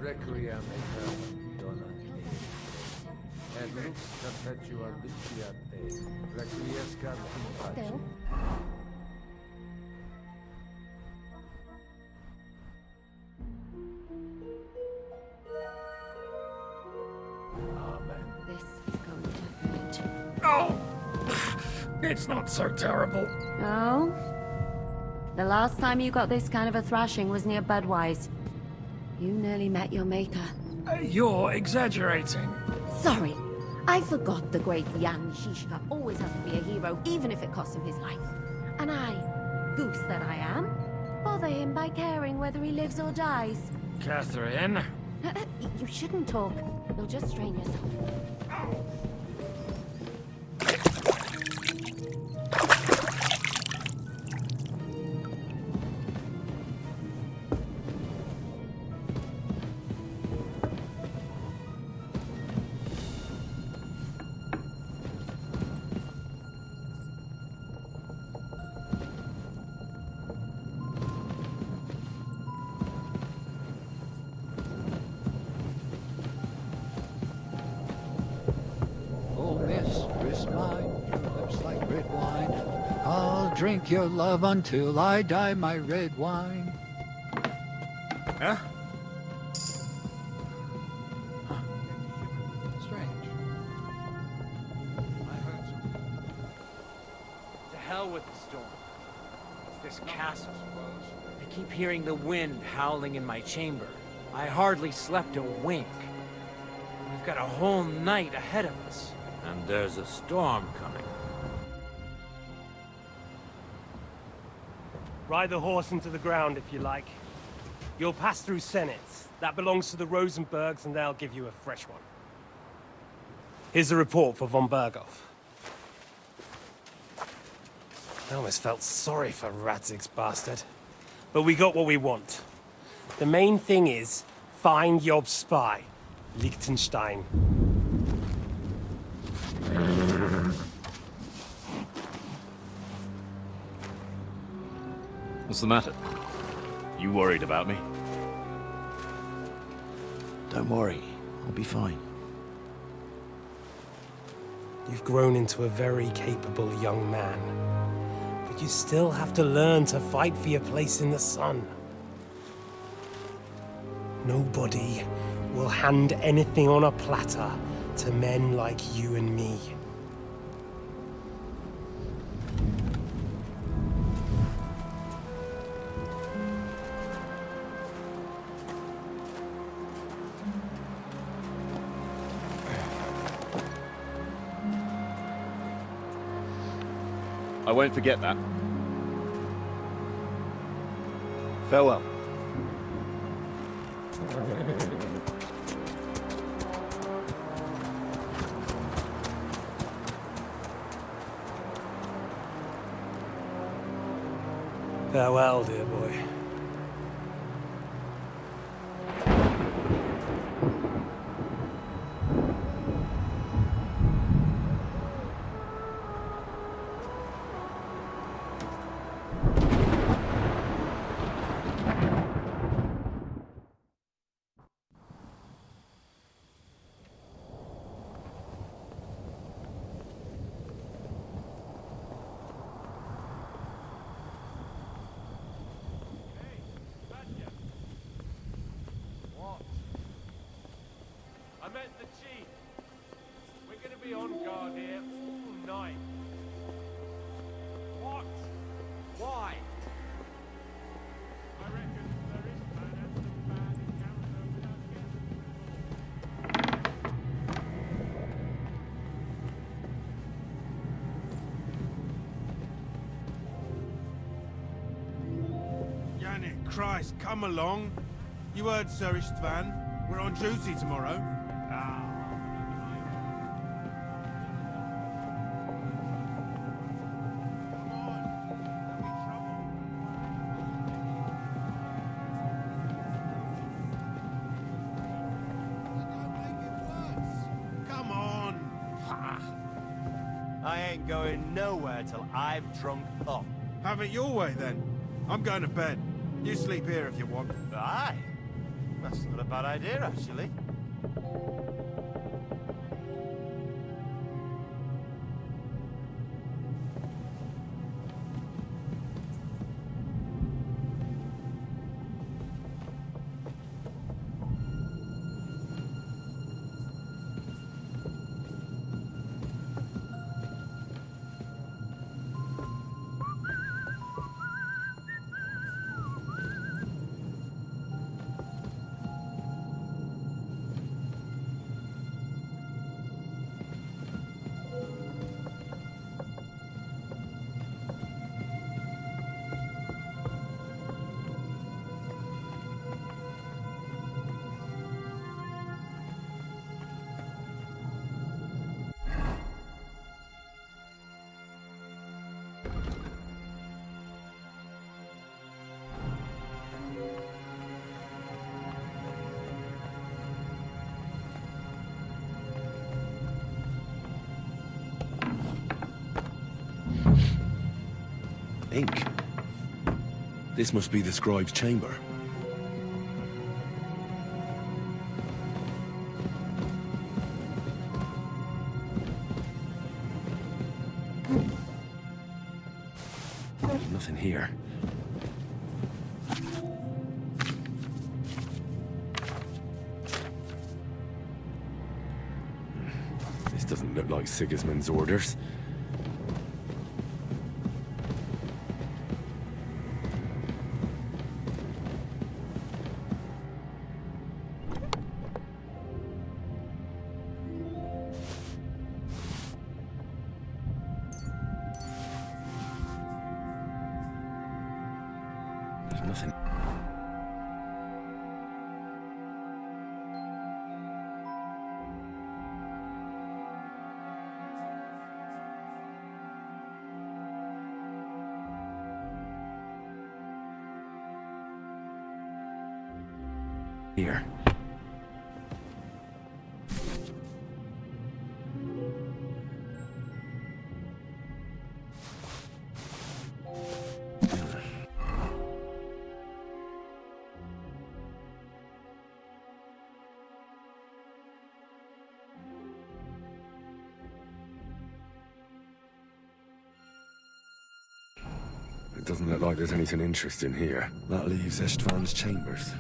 Requiem dona et lux perpetua vitiate, requiescat in pace. Still. Amen. This is going to hurt. Oh! It's not so terrible. Oh? The last time you got this kind of a thrashing was near Budweiser. You nearly met your maker. You're exaggerating. Sorry, I forgot the great Jan Shishka always has to be a hero, even if it costs him his life. And I, goose that I am, bother him by caring whether he lives or dies. Catherine? You shouldn't talk. You'll just strain yourself. Oh, mistress mine, your lips like red wine. I'll drink your love until I die, my red wine. Huh? Strange. I heard something. To hell with the storm. It's this castle. I keep hearing the wind howling in my chamber. I hardly slept a wink. We've got a whole night ahead of us. And there's a storm coming. Ride the horse into the ground if you like. You'll pass through Senates. That belongs to the Rosenbergs, and they'll give you a fresh one. Here's the report for von Berghoff. I almost felt sorry for Radzig's bastard. But we got what we want. The main thing is, find Job's spy, Liechtenstein. What's the matter? You worried about me? Don't worry, I'll be fine. You've grown into a very capable young man. But you still have to learn to fight for your place in the sun. Nobody will hand anything on a platter to men like you and me. I won't forget that. Farewell. Farewell, dear boy. I met the chief. We're gonna be on guard here all night. What? Why? I reckon there is man and some bad encounter without Yannick, Christ, come along. You heard Sir Istvan. We're on duty tomorrow. Come on. I ain't going nowhere till I've drunk up. Have it your way then. I'm going to bed. You sleep here if you want. Aye. That's not a bad idea, actually. Ink. This must be the scribe's chamber. Nothing here. This doesn't look like Sigismund's orders. Nothing. Here. It doesn't look like there's anything interesting here. That leaves Istvan's chambers.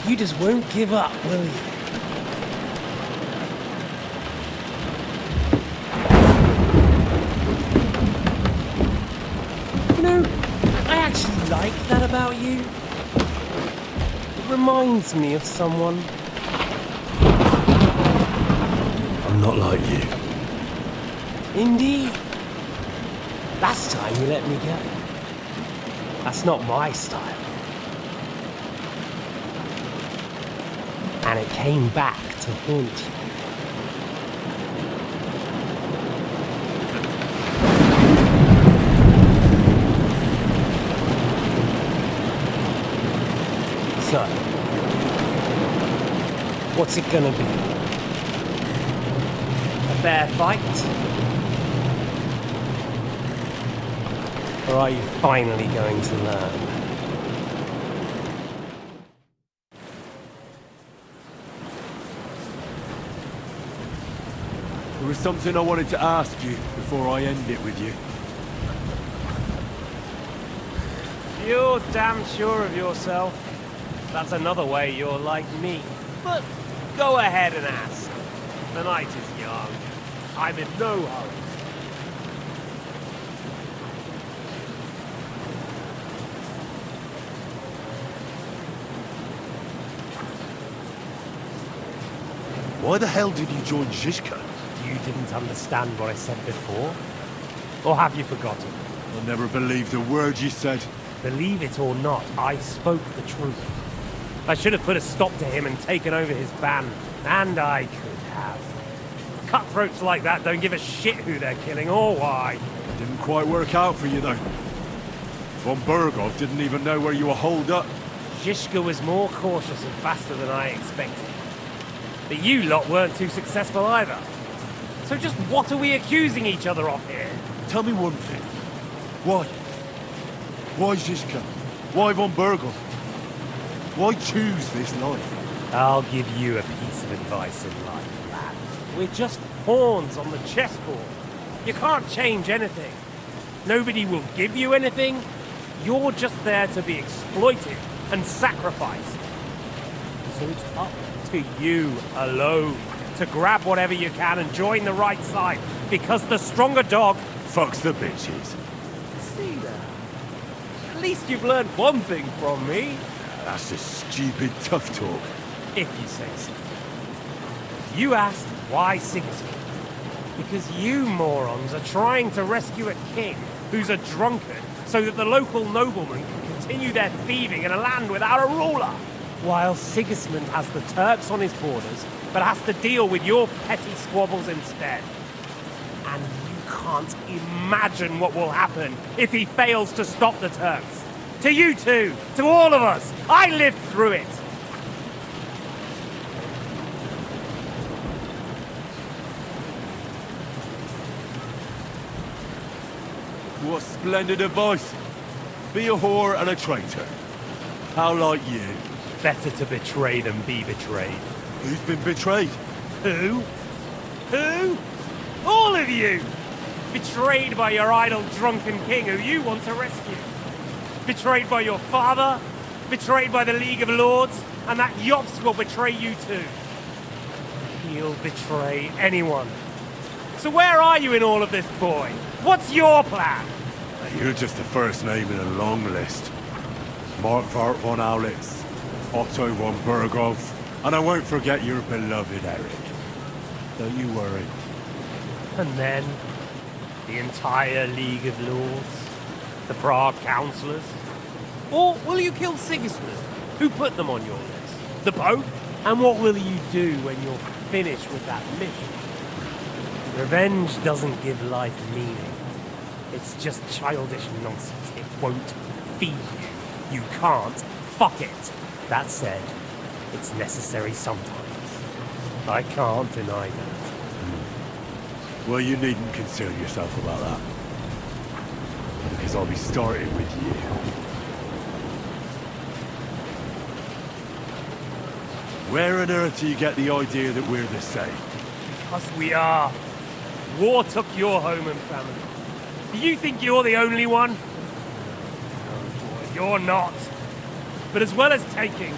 You just won't give up, will you? You know, I actually like that about you. It reminds me of someone. I'm not like you. Indeed. Last time you let me go. That's not my style. And it came back to haunt you. So, What's it gonna be? A fair fight? Or are you finally going to learn? There was something I wanted to ask you before I end it with you. You're damn sure of yourself. That's another way you're like me. But go ahead and ask. The night is young. I'm in no hurry. Why the hell did you join Zizka? You didn't understand what I said before? Or have you forgotten? I never believed a word you said. Believe it or not, I spoke the truth. I should have put a stop to him and taken over his band. And I could have. Cutthroats like that don't give a shit who they're killing or why. Didn't quite work out for you, though. Von Burgov didn't even know where you were holed up. Zizka was more cautious and faster than I expected. But you lot weren't too successful either. So just what are we accusing each other of here? Tell me one thing. Why? Why Zizka? Why Von Burgov? Why choose this life? I'll give you a piece of advice in life, lad. We're just pawns on the chessboard. You can't change anything. Nobody will give you anything. You're just there to be exploited and sacrificed. So it's up to you alone to grab whatever you can and join the right side, because the stronger dog fucks the bitches. See that? At least you've learned one thing from me. That's just stupid tough talk. If you say so. You asked why Sigismund? Because you morons are trying to rescue a king who's a drunkard so that the local noblemen can continue their thieving in a land without a ruler. While Sigismund has the Turks on his borders, but has to deal with your petty squabbles instead. And you can't imagine what will happen if he fails to stop the Turks. To you two, to all of us. I lived through it. What splendid advice. Be a whore and a traitor. How like you? Better to betray than be betrayed. Who's been betrayed? Who? Who? All of you! Betrayed by your idle drunken king who you want to rescue. Betrayed by your father, betrayed by the League of Lords, and that Yops will betray you too. He'll betray anyone. So where are you in all of this, boy? What's your plan? You're just the first name in a long list. Markvart von Aulitz, Otto von Burgov, and I won't forget your beloved Eric. Don't you worry. And then, the entire League of Lords? The Prague councillors? Or will you kill Sigismund, who put them on your list? The Pope? And what will you do when you're finished with that mission? Revenge doesn't give life meaning. It's just childish nonsense. It won't feed you. You can't fuck it. That said, it's necessary sometimes. I can't deny that. Well, you needn't concern yourself about that. Because I'll be starting with you. Where on earth do you get the idea that we're the same? Because we are. War took your home and family. Do you think you're the only one? No, boy, you're not. But as well as taking,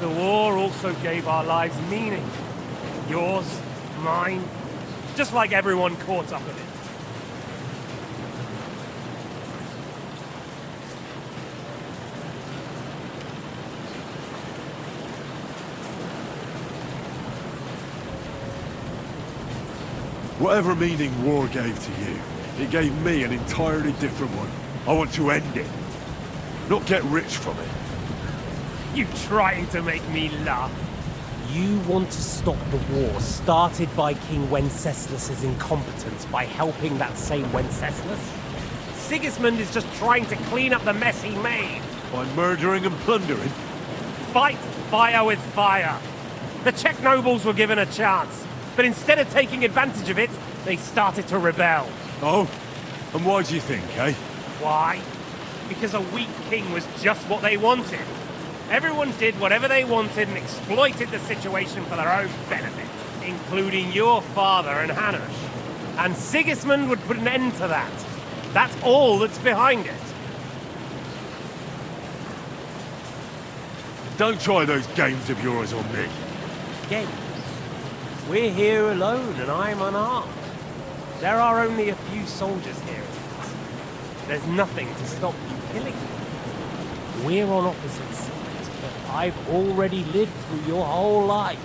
the war also gave our lives meaning. Yours, mine, just like everyone caught up in it. Whatever meaning war gave to you, it gave me an entirely different one. I want to end it, not get rich from it. You trying to make me laugh? You want to stop the war started by King Wenceslas's incompetence by helping that same Wenceslas? Sigismund is just trying to clean up the mess he made. By murdering and plundering? Fight fire with fire. The Czech nobles were given a chance, but instead of taking advantage of it, they started to rebel. Oh? And why do you think, eh? Why? Because a weak king was just what they wanted. Everyone did whatever they wanted and exploited the situation for their own benefit, including your father and Hanush. And Sigismund would put an end to that. That's all that's behind it. Don't try those games of yours on me. Games? We're here alone and I'm unarmed. There are only a few soldiers here. There's nothing to stop you killing me. We're on opposite sides, but I've already lived through your whole life.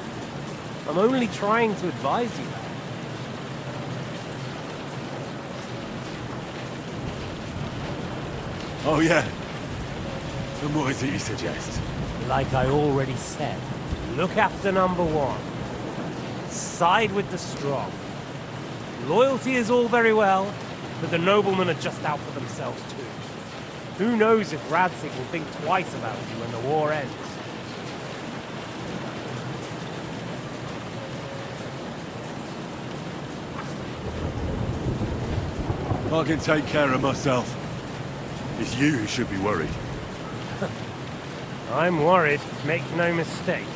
I'm only trying to advise you. Oh, yeah? And what is it you suggest? Like I already said, look after number one. Side with the strong. Loyalty is all very well, but the noblemen are just out for themselves too. Who knows if Radzig will think twice about you when the war ends. I can take care of myself. It's you who should be worried. I'm worried, make no mistake.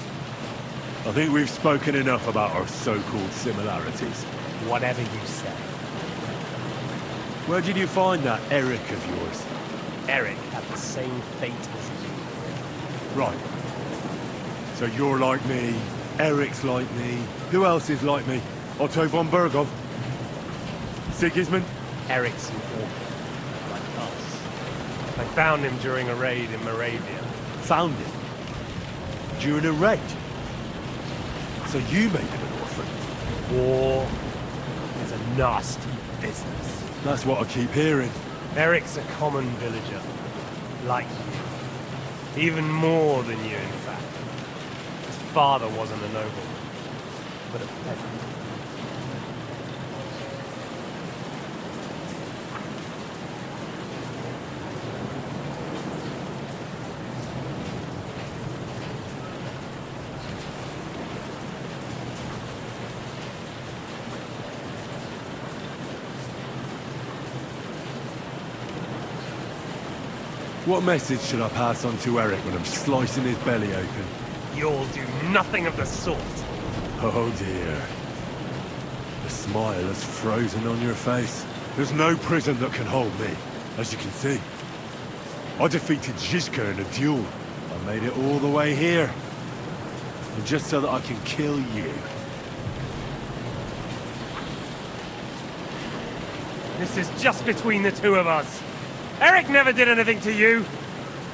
I think we've spoken enough about our so-called similarities. Whatever you say. Where did you find that Eric of yours? Eric had the same fate as you. Right. So you're like me, Eric's like me. Who else is like me? Otto von Bergov? Sigismund? Eric's an orphan, like us. I found him during a raid in Moravia. Found him? During a raid? So you made him an orphan? War is a nasty business. That's what I keep hearing. Eric's a common villager, like you. Even more than you, in fact. His father wasn't a nobleman, but a peasant. What message should I pass on to Eric when I'm slicing his belly open? You'll do nothing of the sort. Oh dear. The smile is frozen on your face. There's no prison that can hold me, as you can see. I defeated Zizka in a duel. I made it all the way here. And just so that I can kill you. This is just between the two of us. Eric never did anything to you.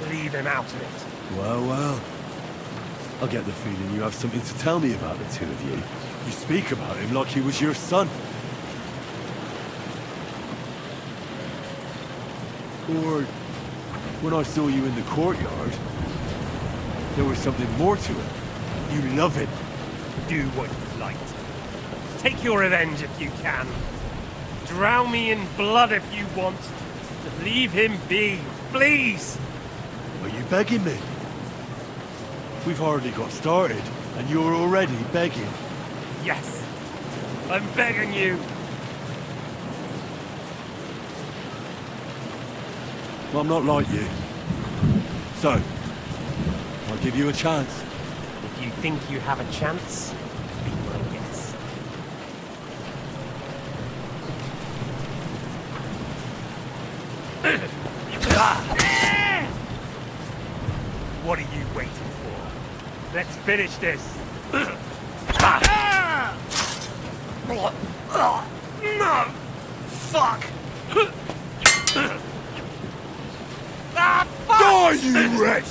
Leave him out of it. Well, well. I get the feeling you have something to tell me about the two of you. You speak about him like he was your son. Or, when I saw you in the courtyard, there was something more to it. You love him. Do what you like. Take your revenge if you can. Drown me in blood if you want. But leave him be, please! Are you begging me? We've hardly got started, and you're already begging. Yes, I'm begging you. Well, I'm not like you. So, I'll give you a chance. If you think you have a chance, be my guest. What are you waiting for? Let's finish this. No! Fuck! Fuck! Die, you wretch!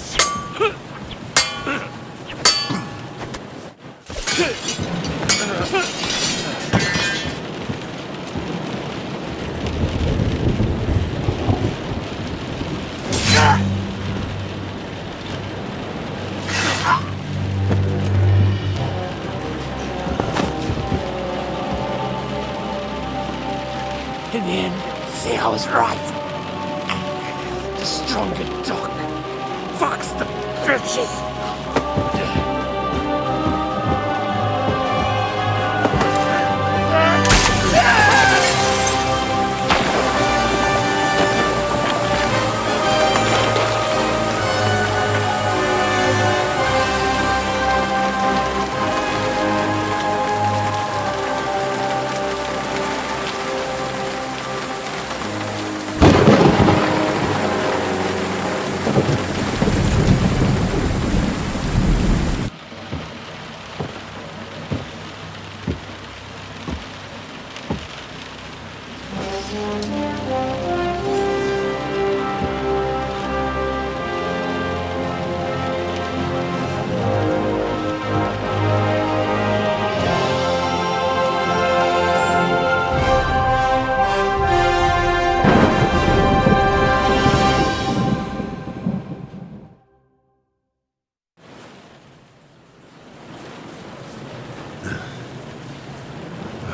In the end, see, I was right. The stronger dog fucks the bitches.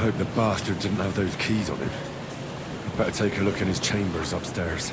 hope the bastard didn't have those keys on him. I'd better take a look in his chambers upstairs.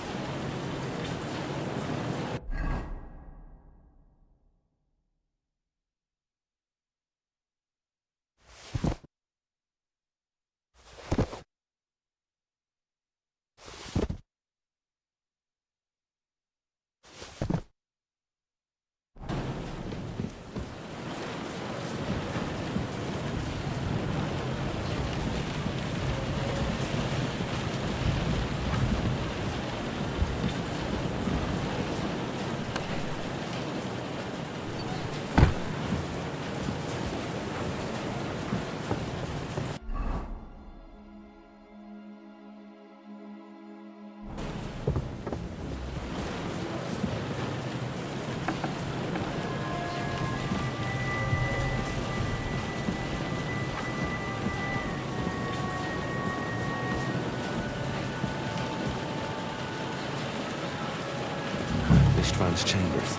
Istvan's chambers.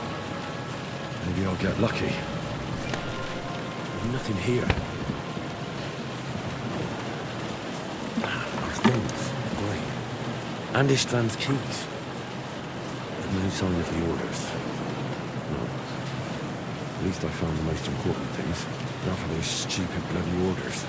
Maybe I'll get lucky. There's nothing here. Things. Great. And Istvan's keys. There's no sign of the orders. No. At least I found the most important things. Not for those stupid bloody orders.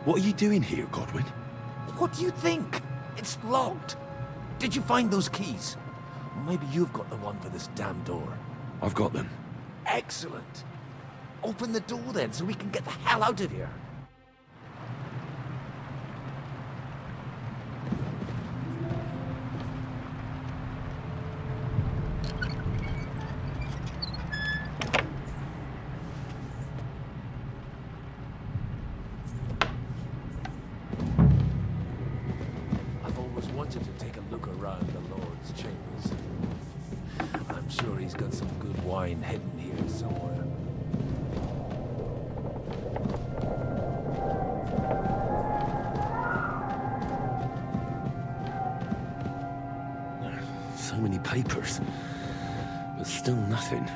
What are you doing here, Godwin? What do you think? It's locked. Did you find those keys? Maybe you've got the one for this damn door. I've got them. Excellent. Open the door then, so we can get the hell out of here. I've always wanted to take a look around the Lord's chambers. I'm sure he's got some good wine hidden here somewhere. So many papers, but still nothing.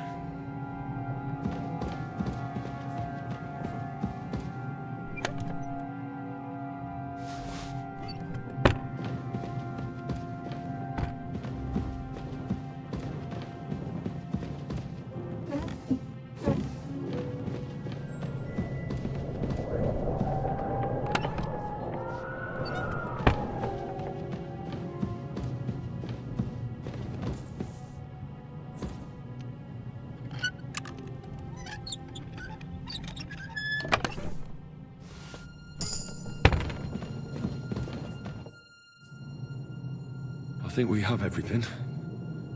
I think we have everything.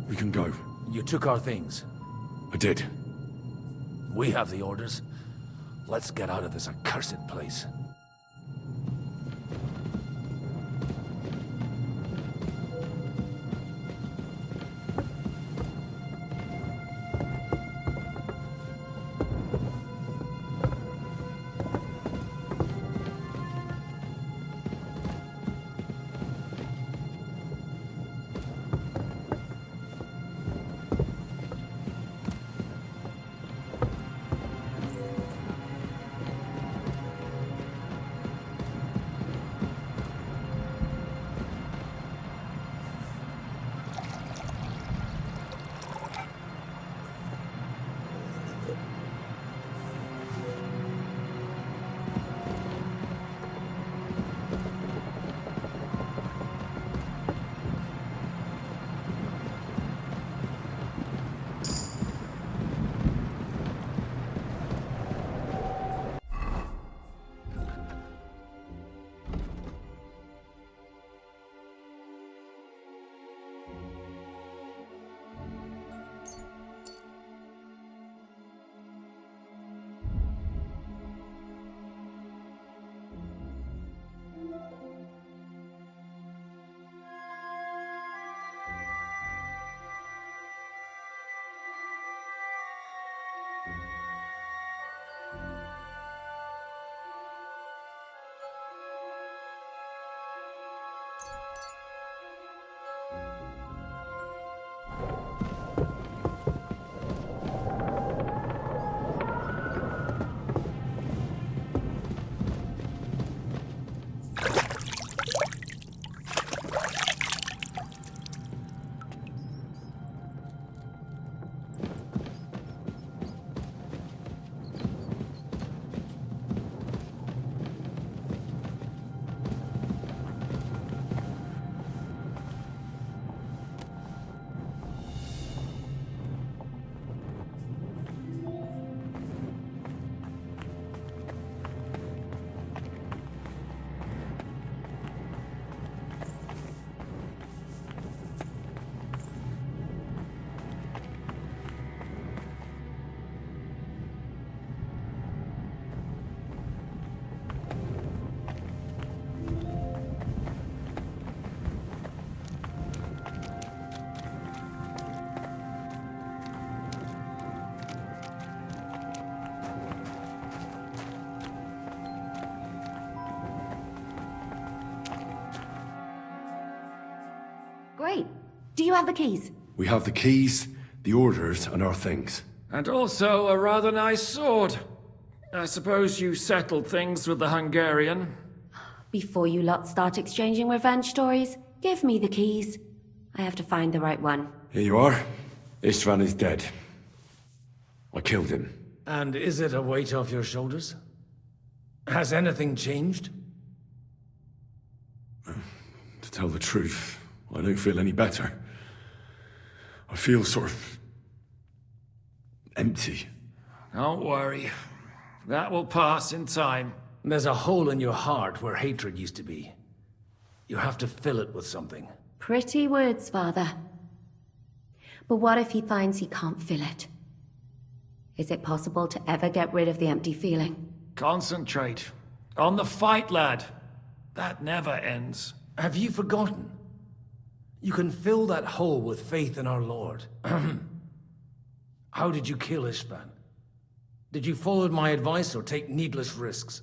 We can go. You took our things. I did. We have the orders. Let's get out of this accursed place. Great. Do you have the keys? We have the keys, the orders, and our things. And also a rather nice sword. I suppose you settled things with the Hungarian? Before you lot start exchanging revenge stories, give me the keys. I have to find the right one. Here you are. Istvan is dead. I killed him. And is it a weight off your shoulders? Has anything changed? To tell the truth, I don't feel any better. I feel sort of empty. Don't worry. That will pass in time. There's a hole in your heart where hatred used to be. You have to fill it with something. Pretty words, Father. But what if he finds he can't fill it? Is it possible to ever get rid of the empty feeling? Concentrate. On the fight, lad. That never ends. Have you forgotten? You can fill that hole with faith in our Lord. How did you kill Ishban? Did you follow my advice or take needless risks?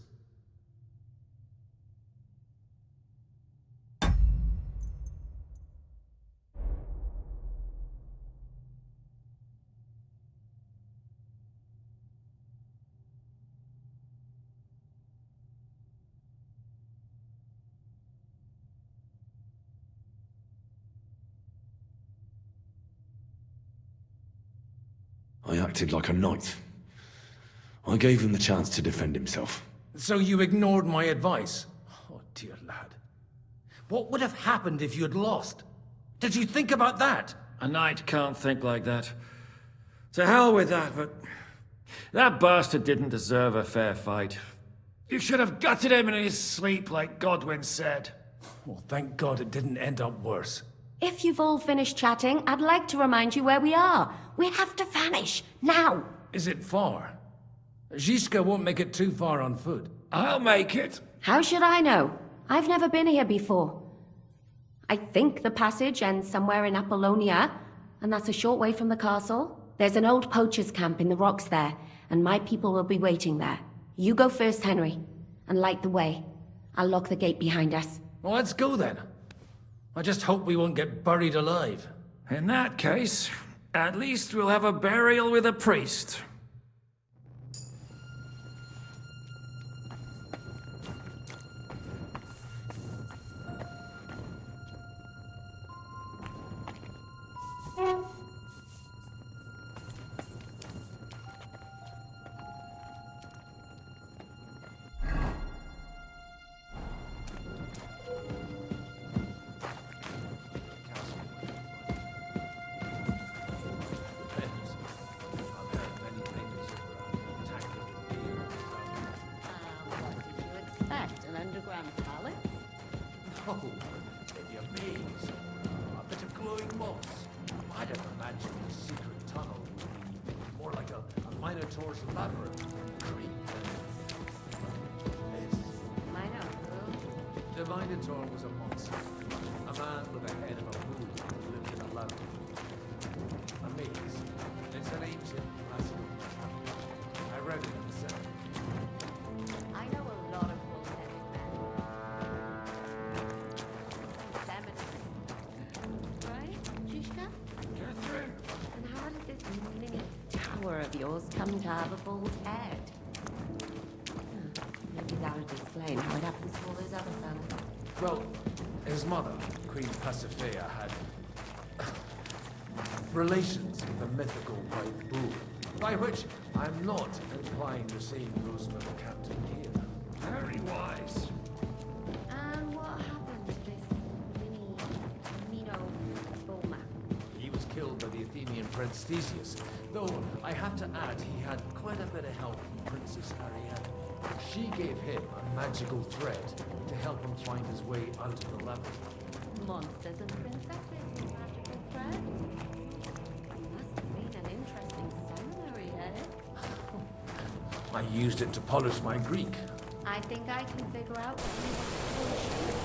I acted like a knight. I gave him the chance to defend himself. So you ignored my advice? Oh, dear lad. What would have happened if you had lost? Did you think about that? A knight can't think like that. To hell with that, but... that bastard didn't deserve a fair fight. You should have gutted him in his sleep, like Godwin said. Well, thank God it didn't end up worse. If you've all finished chatting, I'd like to remind you where we are. We have to vanish, now! Is it far? Zizka won't make it too far on foot. I'll make it. How should I know? I've never been here before. I think the passage ends somewhere in Apollonia, and that's a short way from the castle. There's an old poacher's camp in the rocks there, and my people will be waiting there. You go first, Henry, and light the way. I'll lock the gate behind us. Well, let's go then. I just hope we won't get buried alive. In that case, at least we'll have a burial with a priest. Oh, you're amazed. A bit of glowing moss. I'd have imagined the secret tunnel would be more like a Minotaur's labyrinth. Creep. This. Minotaur? The Minotaur was a monster. A man with a head of a bull who lived in a labyrinth. A maze. It's an ancient classical. I read it in the set. I know a lot of bullheaded men. Right, Zizka? Catherine! And how did this mini tower of yours come to have a bull's head? Maybe that would explain how it happens to all those other fellas. Well, his mother, Queen Pasiphae, had relations with the mythical white bull. By which, I'm not implying the same goes for the captain here. Very wise. And what happened to this Mino bullman? He was killed by the Athenian Prince Theseus, though I have to add he had quite a bit of help from Princess Ariadne. She gave him a magical thread to help him find his way out of the labyrinth. Monsters and princesses, magical thread. Must have been an interesting seminary, eh? I used it to polish my Greek. I think I can figure out what you want to do.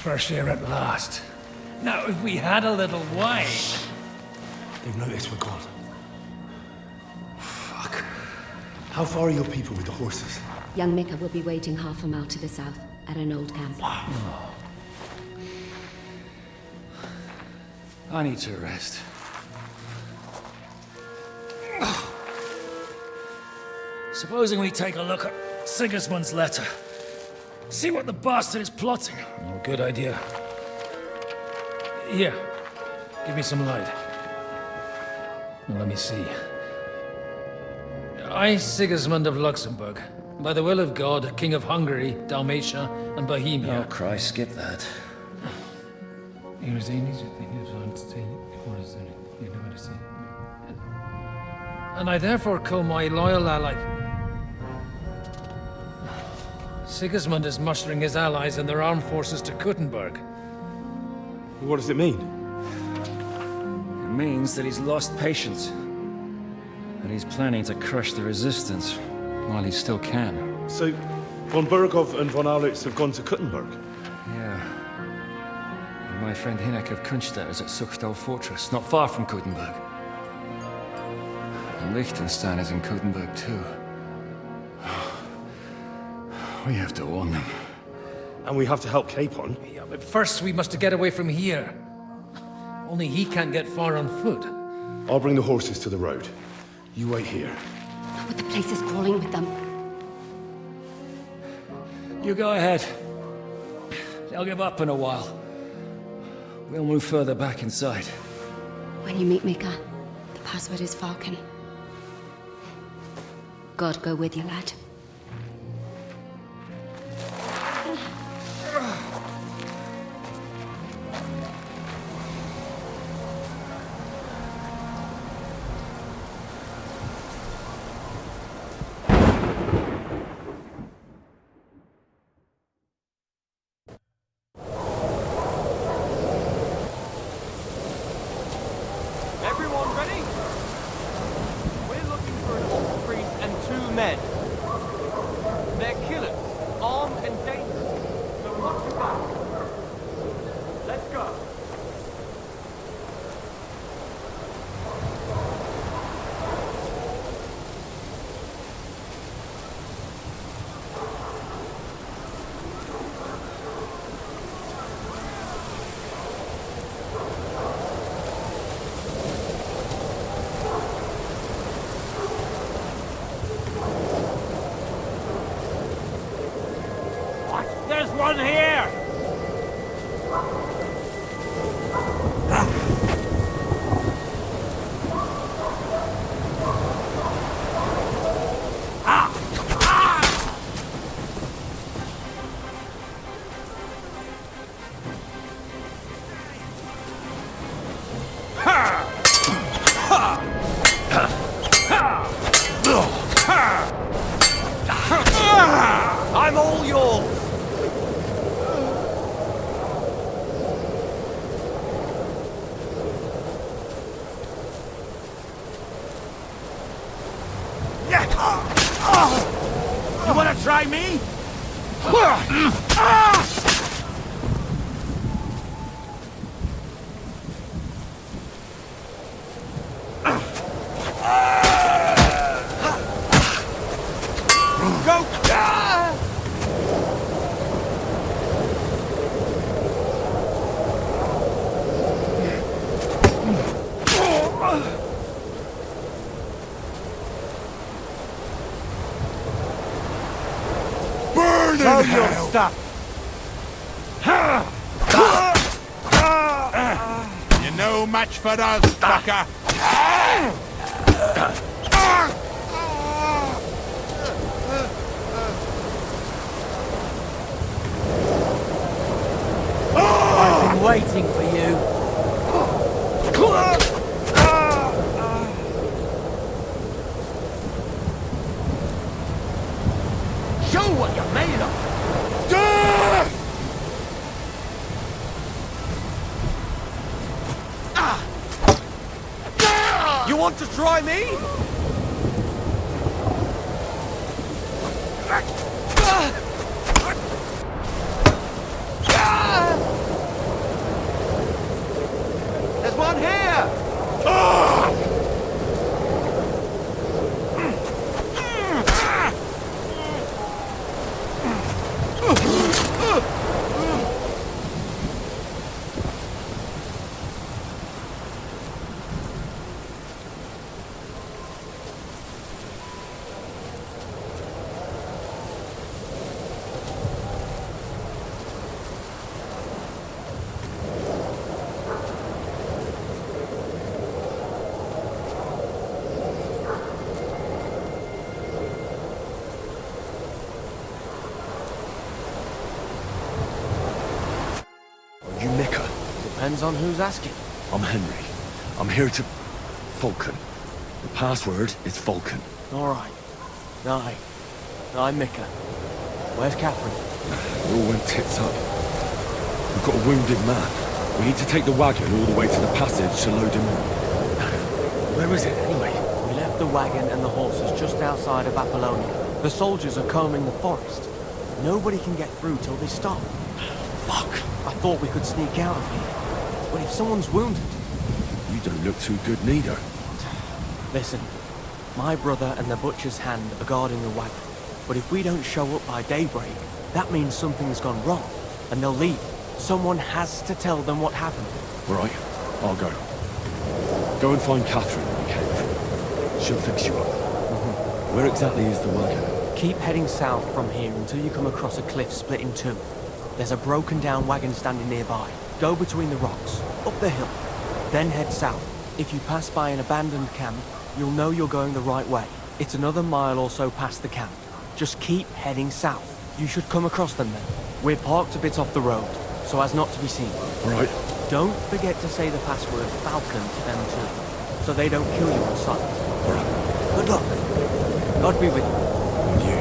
Fresh air at last. Now, if we had a little wine... They've noticed we're gone. Fuck. How far are your people with the horses? Young Mika will be waiting half a mile to the south, at an old camp. I need to rest. Supposing we take a look at Sigismund's letter. See what the bastard is plotting. Oh, good idea. Here, give me some light. Well, let me see. I, Sigismund of Luxembourg, by the will of God, King of Hungary, Dalmatia, and Bohemia. Oh, Christ, skip that. And I therefore call my loyal ally... Sigismund is mustering his allies and their armed forces to Kuttenberg. What does it mean? It means that he's lost patience. That he's planning to crush the resistance while he still can. So, von Burgov and von Aulitz have gone to Kuttenberg? Yeah. And my friend Hinek of Kunstadt is at Suchtal Fortress, not far from Kuttenberg. And Liechtenstein is in Kuttenberg too. We have to warn them. And we have to help Capon? Yeah, but first we must get away from here. Only he can't get far on foot. I'll bring the horses to the road. You wait here. But the place is crawling with them. You go ahead. They'll give up in a while. We'll move further back inside. When you meet Mika, the password is Falcon. God go with you, lad. Everyone ready? We're looking for an old priest and 2 men. They're killers, armed and dangerous. So watch your back. Let's go. There's one here! I'm all yours! You wanna try me? Go! Show your stuff! You're no match for us, fucker! I've been waiting for you. Show what you're made of! You want to try me? There's one here! Depends on who's asking. I'm Henry. I'm here to... Falcon. The password is Falcon. All right. Aye. I'm Mika. Where's Catherine? It all went tits up. We've got a wounded man. We need to take the wagon all the way to the passage to load him in. Where is it, anyway? We left the wagon and the horses just outside of Apollonia. The soldiers are combing the forest. Nobody can get through till they stop. Fuck. I thought we could sneak out of here. But if someone's wounded... You don't look too good neither. Listen, my brother and the butcher's hand are guarding the wagon. But if we don't show up by daybreak, that means something's gone wrong. And they'll leave. Someone has to tell them what happened. Right, I'll go. Go and find Catherine in the cave. She'll fix you up. Where exactly is the wagon? Keep heading south from here until you come across a cliff split in two. There's a broken down wagon standing nearby. Go between the rocks, up the hill, then head south. If you pass by an abandoned camp, you'll know you're going the right way. It's another mile or so past the camp. Just keep heading south. You should come across them then. We're parked a bit off the road, so as not to be seen. Right. Don't forget to say the password Falcon to them too, so they don't kill you on sight. Right. Good luck. God be with you. And you.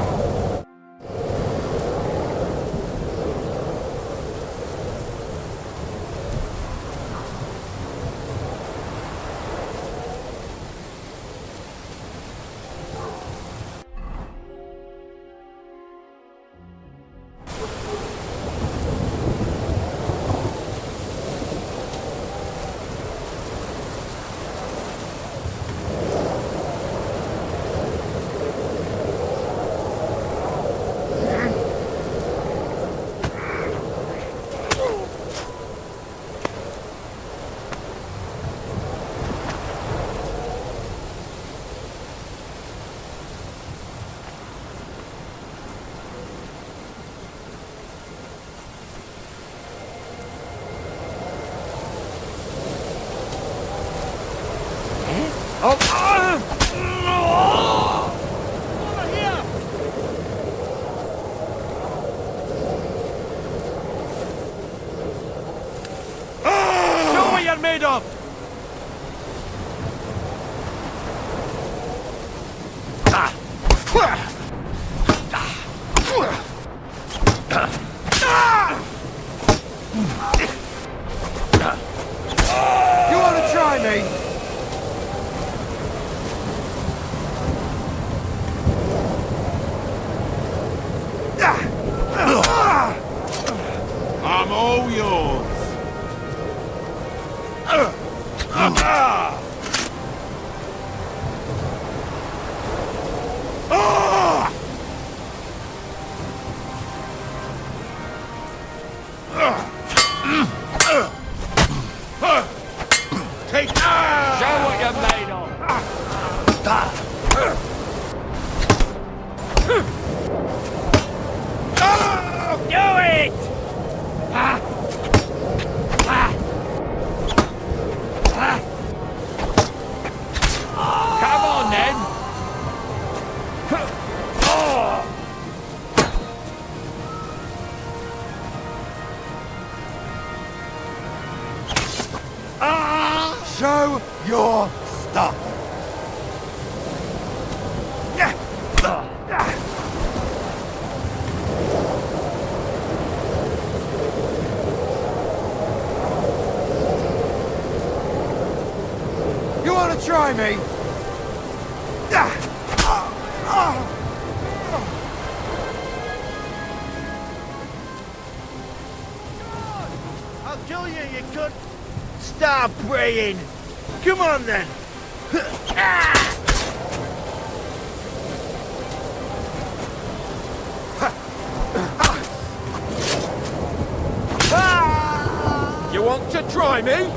Made of. You want to try me? I'm all yours. Take Show what you're made of. Do it! Come on then. Show your stuff. You want to try me? I'll kill you, you cunt! Stop praying! Come on then! You want to try me?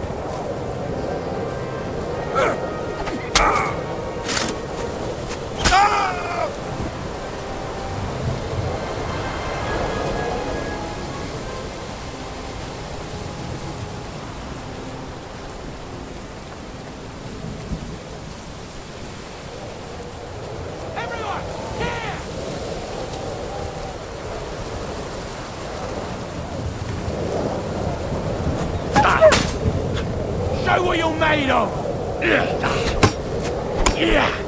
Show what you're made of! Yeah!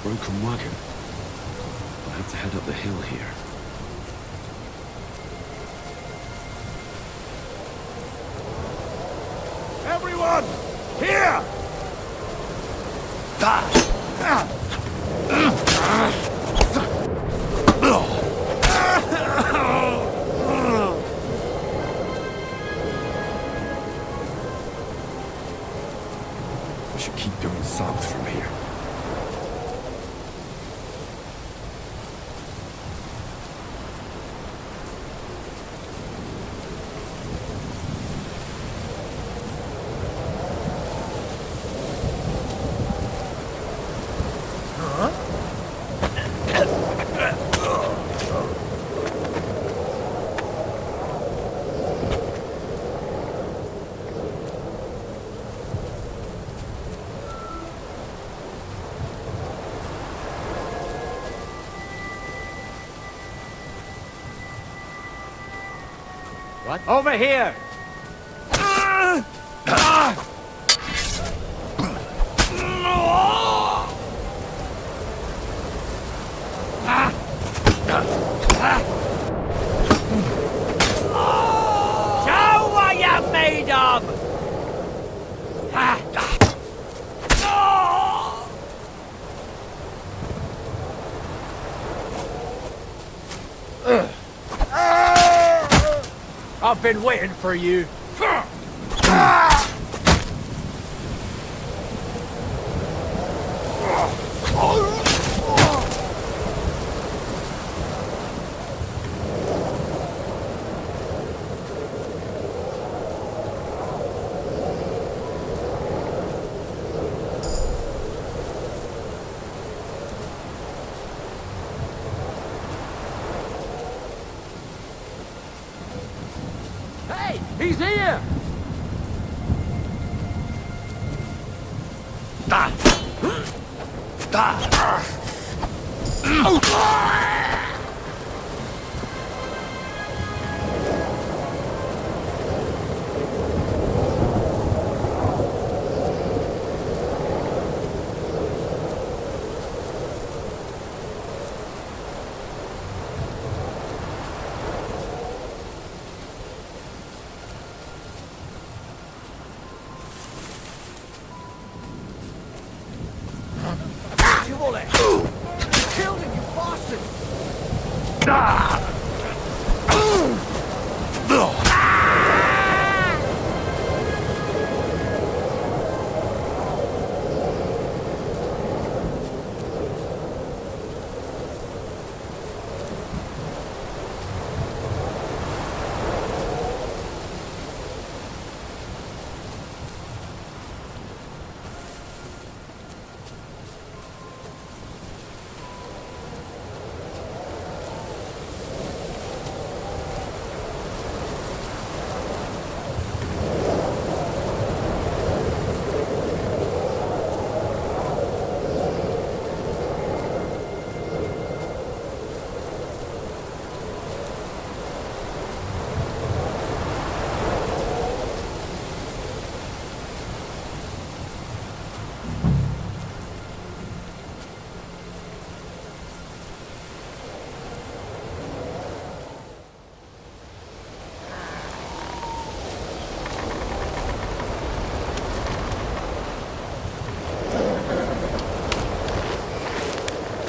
Broken wagon. I'll have to head up the hill here. Everyone! Here! I should keep going south from here. What? Over here! Show what you're made of! I've been waiting for you. He's here! Killed him, you bastard!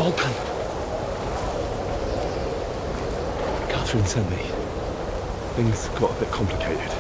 Vulcan. Catherine sent me. Things got a bit complicated.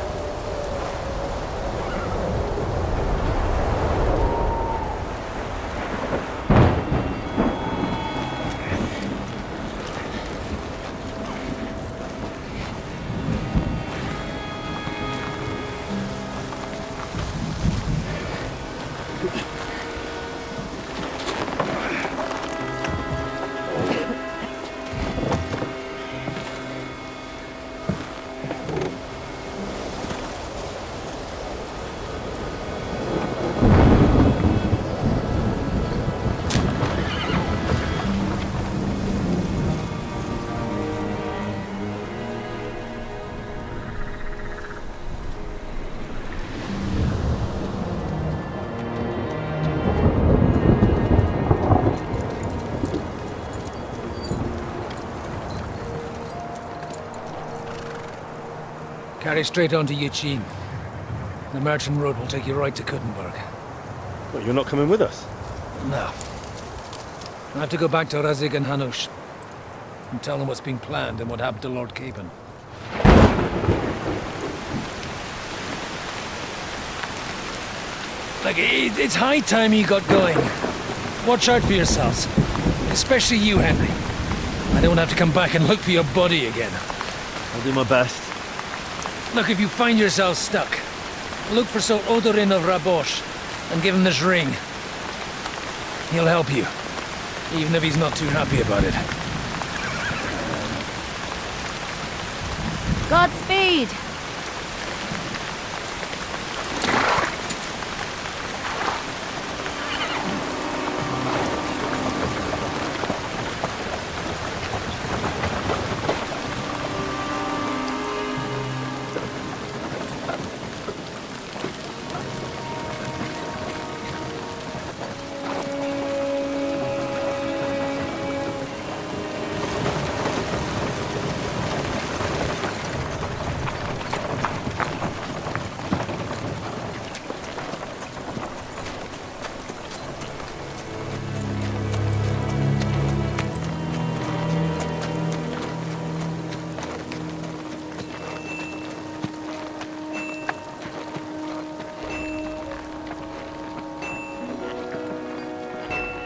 Carry straight on to Yuchin. The merchant road will take you right to Kuttenberg. But you're not coming with us? No. I have to go back to Razig and Hanush and tell them what's been planned and what happened to Lord Capen. Look, it's high time you got going. Watch out for yourselves. Especially you, Henry. I don't have to come back and look for your body again. I'll do my best. Look, if you find yourself stuck, look for Sir Odorin of Rabosh and give him this ring. He'll help you, even if he's not too happy about it. Godspeed!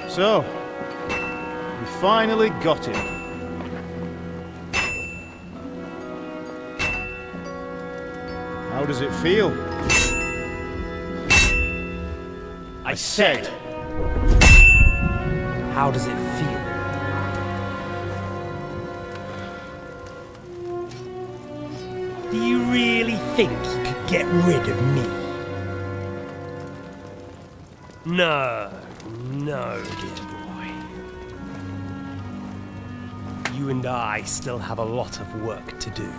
So, we finally got him. How does it feel? I said! How does it feel? Do you really think you could get rid of me? No, no, dear boy. You and I still have a lot of work to do.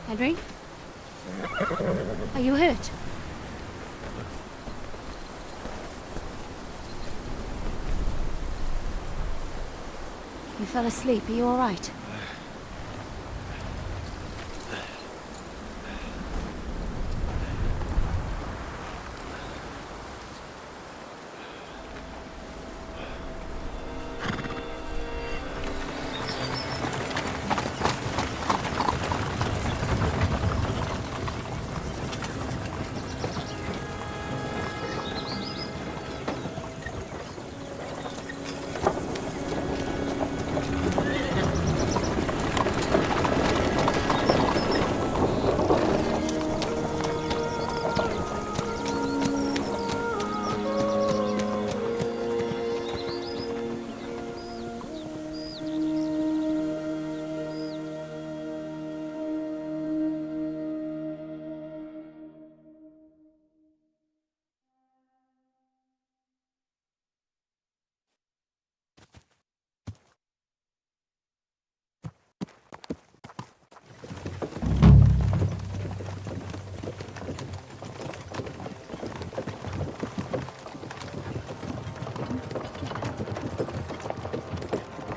Henry? Are you hurt? You fell asleep. Are you all right?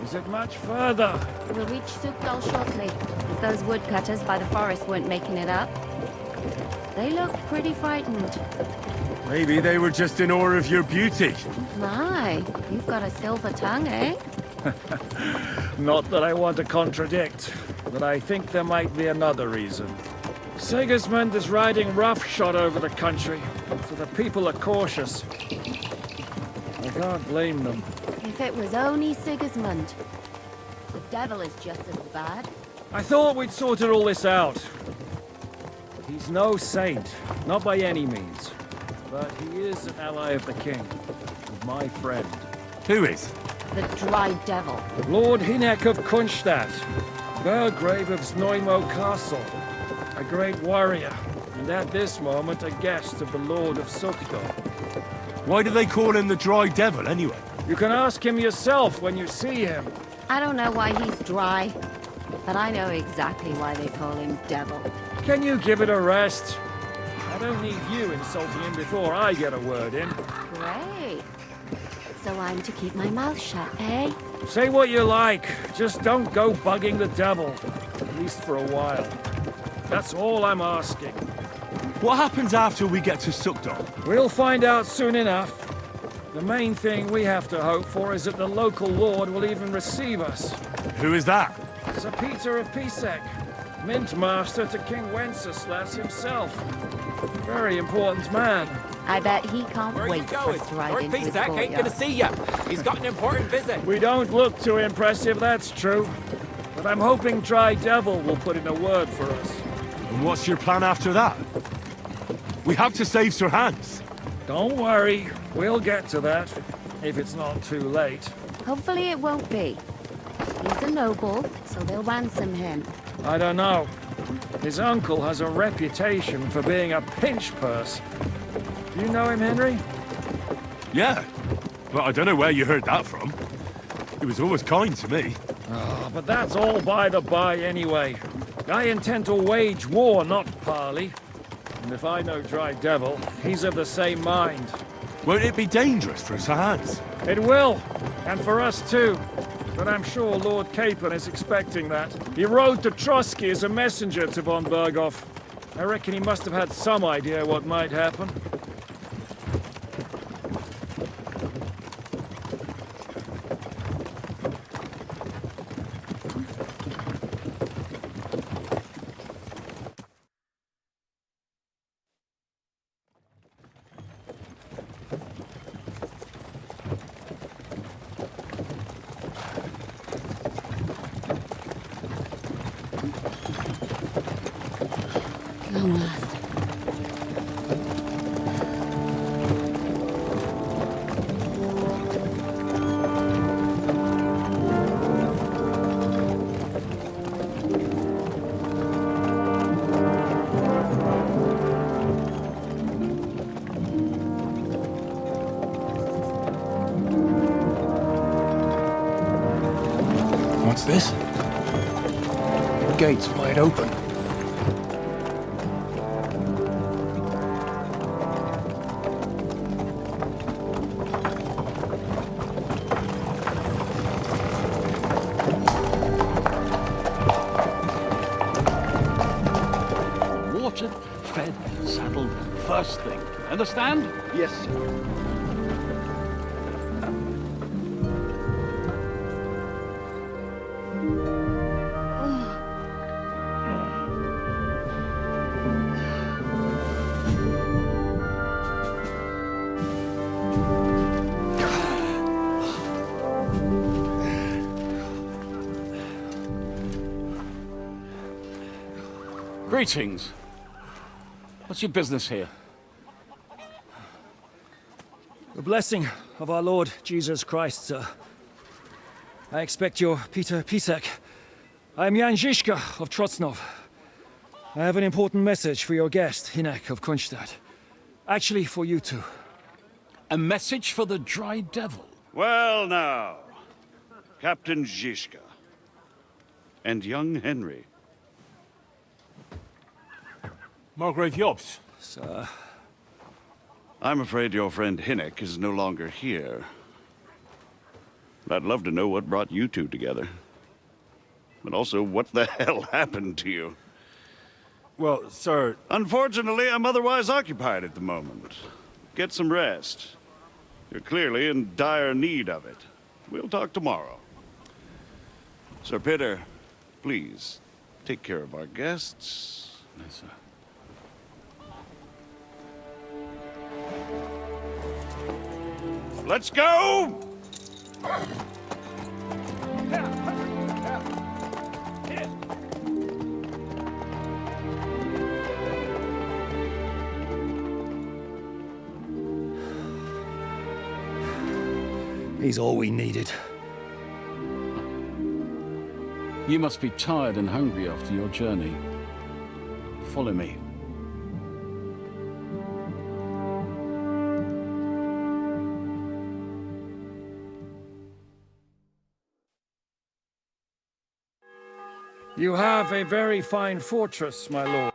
Is it much further? We'll reach Sukdal shortly, if those woodcutters by the forest weren't making it up. They looked pretty frightened. Maybe they were just in awe of your beauty. My, you've got a silver tongue, eh? Not that I want to contradict, but I think there might be another reason. Sigismund is riding roughshod over the country, so the people are cautious. I can't blame them. If it was only Sigismund. The devil is just as bad. I thought we'd sorted all this out. He's no saint, not by any means. But he is an ally of the king, and my friend. Who is? The dry devil. Lord Hinek of Kunstadt, Burgrave of Znojmo Castle, a great warrior, and at this moment a guest of the Lord of Sukdal. Why do they call him the Dry Devil, anyway? You can ask him yourself when you see him. I don't know why he's dry. but I know exactly why they call him Devil. Can you give it a rest? I don't need you insulting him before I get a word in. Great. So I'm to keep my mouth shut, eh? Say what you like, just don't go bugging the devil. At least for a while. That's all I'm asking. What happens after we get to Suckdog? We'll find out soon enough. The main thing we have to hope for is that the local lord will even receive us. Who is that? Sir Peter of Pisek, Mint Master to King Wenceslas himself. Very important man. I bet he can't wait for us to ride into his courtyard. see ya. He's got an important visit. We don't look too impressive, that's true. But I'm hoping Dry Devil will put in a word for us. And what's your plan after that? We have to save Sir Hans. Don't worry, we'll get to that, if it's not too late. Hopefully it won't be. He's a noble, so they'll ransom him. I don't know. His uncle has a reputation for being a pinch purse. Do you know him, Henry? Yeah, but I don't know where you heard that from. He was always kind to me. Oh, but that's all by the by anyway. I intend to wage war, not parley. And if I know Dry Devil, he's of the same mind. Won't it be dangerous for Sir Hans? It will, and for us too. But I'm sure Lord Capon is expecting that. He rode to Trotsky as a messenger to von Berghoff. I reckon he must have had some idea what might happen. Long last. What's this? The gate's wide open. Watered, fed, saddled, first thing. Understand? Yes, sir. Greetings. What's your business here? The blessing of our Lord Jesus Christ, sir. I expect you're Peter Pisek. I am Jan Žižka of Trocnov. I have an important message for your guest, Hinek of Kunstadt. Actually, for you two. A message for the Dry Devil? Well now, Captain Žižka and young Henry. Margrave Jobs. Sir. I'm afraid your friend Hinek is no longer here. I'd love to know what brought you two together. But also, what the hell happened to you? Well, sir... Unfortunately, I'm otherwise occupied at the moment. Get some rest. You're clearly in dire need of it. We'll talk tomorrow. Sir Peter, please, take care of our guests. Yes, sir. Let's go! He's all we needed. You must be tired and hungry after your journey. Follow me. You have a very fine fortress, my lord.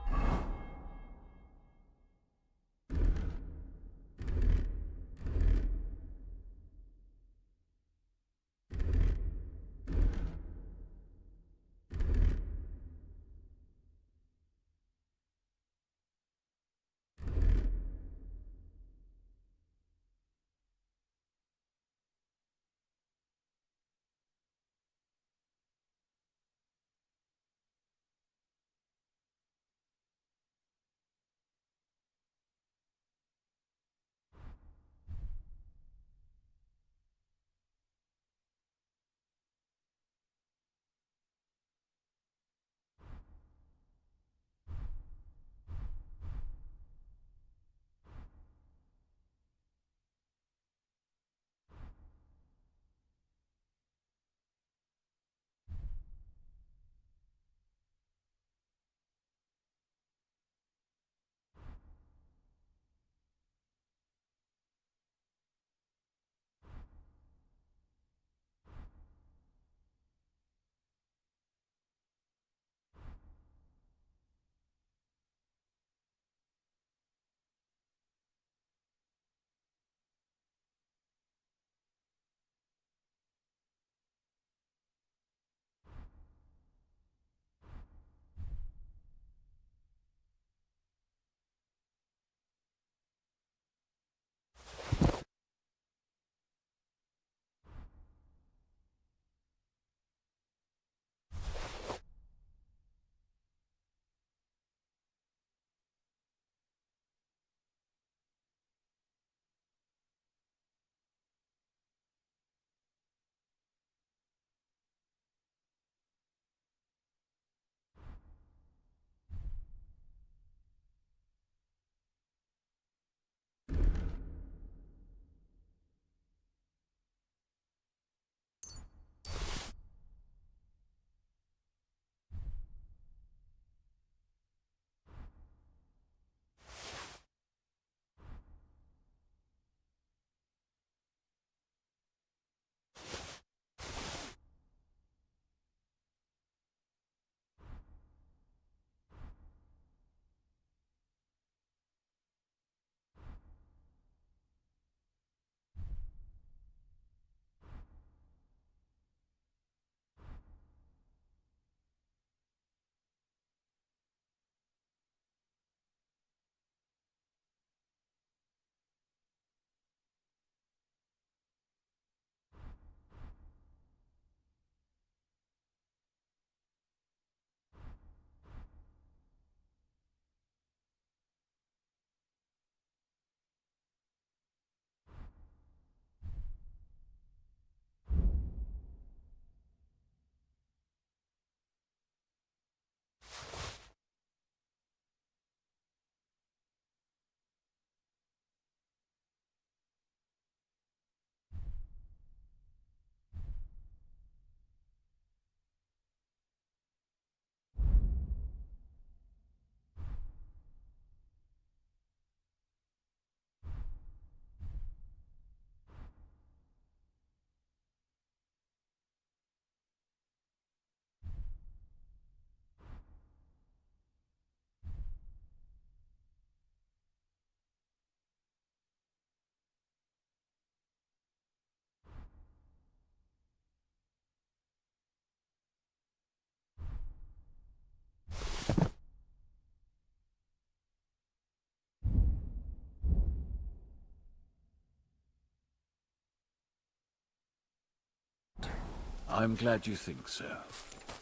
I'm glad you think so.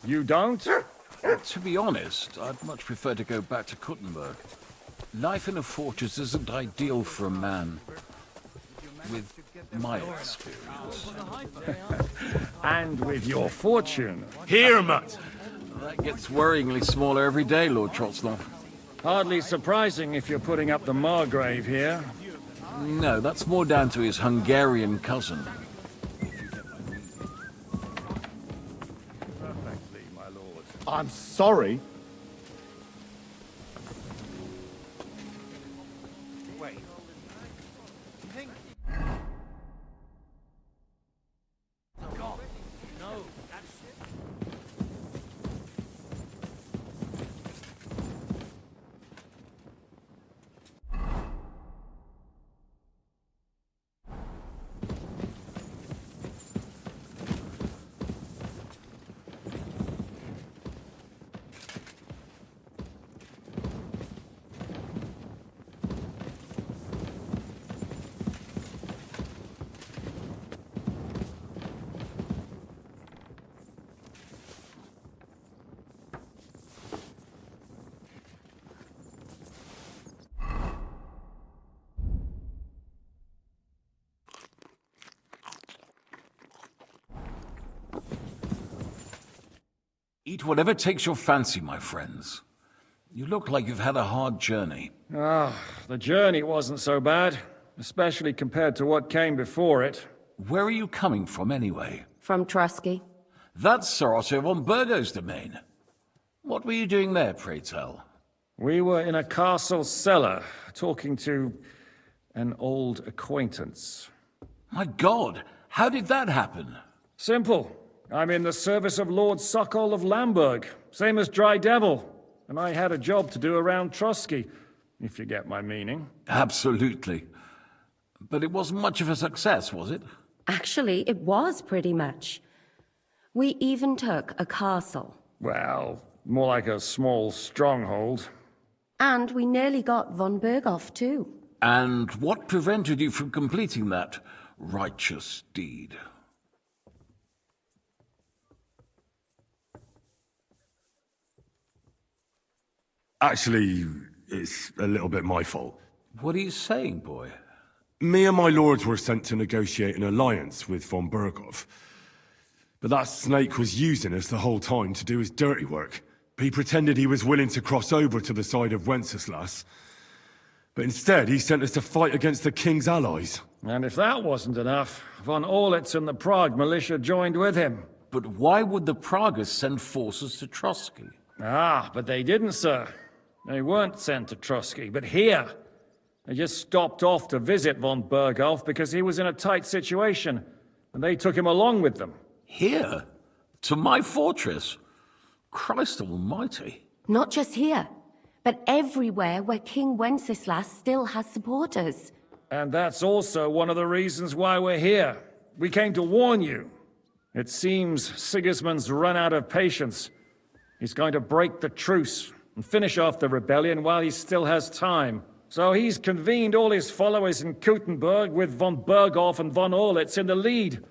You don't? To be honest, I'd much prefer to go back to Kuttenberg. Life in a fortress isn't ideal for a man with my experience. And with your fortune. Here, Mutt! That gets worryingly smaller every day, Lord Trotslav. Hardly surprising if you're putting up the Margrave here. No, that's more down to his Hungarian cousin. Perfectly, my lord. I'm sorry. Wait. You think... God, no, that's... Eat whatever takes your fancy, my friends. You look like you've had a hard journey. The journey wasn't so bad, especially compared to what came before it. Where are you coming from, anyway? From Trusky. That's Sir Otto von Burgo's domain. What were you doing there, pray tell? We were in a castle cellar, talking to an old acquaintance. My God, how did that happen? Simple. I'm in the service of Lord Sokol of Lamberg, same as Dry Devil, and I had a job to do around Trusky, if you get my meaning. Absolutely. But it wasn't much of a success, was it? Actually, it was pretty much. We even took a castle. Well, more like a small stronghold. And we nearly got von Berghoff, too. And what prevented you from completing that righteous deed? Actually, it's a little bit my fault. What are you saying, boy? Me and my lords were sent to negotiate an alliance with von Berghoff. But that snake was using us the whole time to do his dirty work. He pretended he was willing to cross over to the side of Wenceslas. But instead, he sent us to fight against the king's allies. And if that wasn't enough, von Orlitz and the Prague militia joined with him. But why would the Praguers send forces to Trusky? But they didn't, sir. They weren't sent to Trusky, but here. They just stopped off to visit von Berghoff because he was in a tight situation, and they took him along with them. Here? To my fortress? Christ almighty. Not just here, but everywhere where King Wenceslas still has supporters. And that's also one of the reasons why we're here. We came to warn you. It seems Sigismund's run out of patience. He's going to break the truce and finish off the rebellion while he still has time. So he's convened all his followers in Kuttenberg with von Berghoff and von Orlitz in the lead.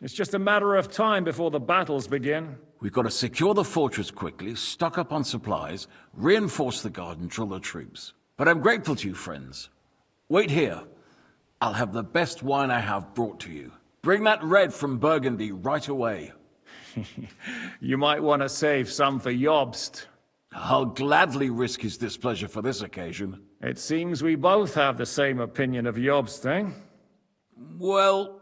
It's just a matter of time before the battles begin. We've got to secure the fortress quickly, stock up on supplies, reinforce the guard and drill the troops. But I'm grateful to you, friends. Wait here. I'll have the best wine I have brought to you. Bring that red from Burgundy right away. You might want to save some for Jobst. I'll gladly risk his displeasure for this occasion. It seems we both have the same opinion of Jobst, eh? Well,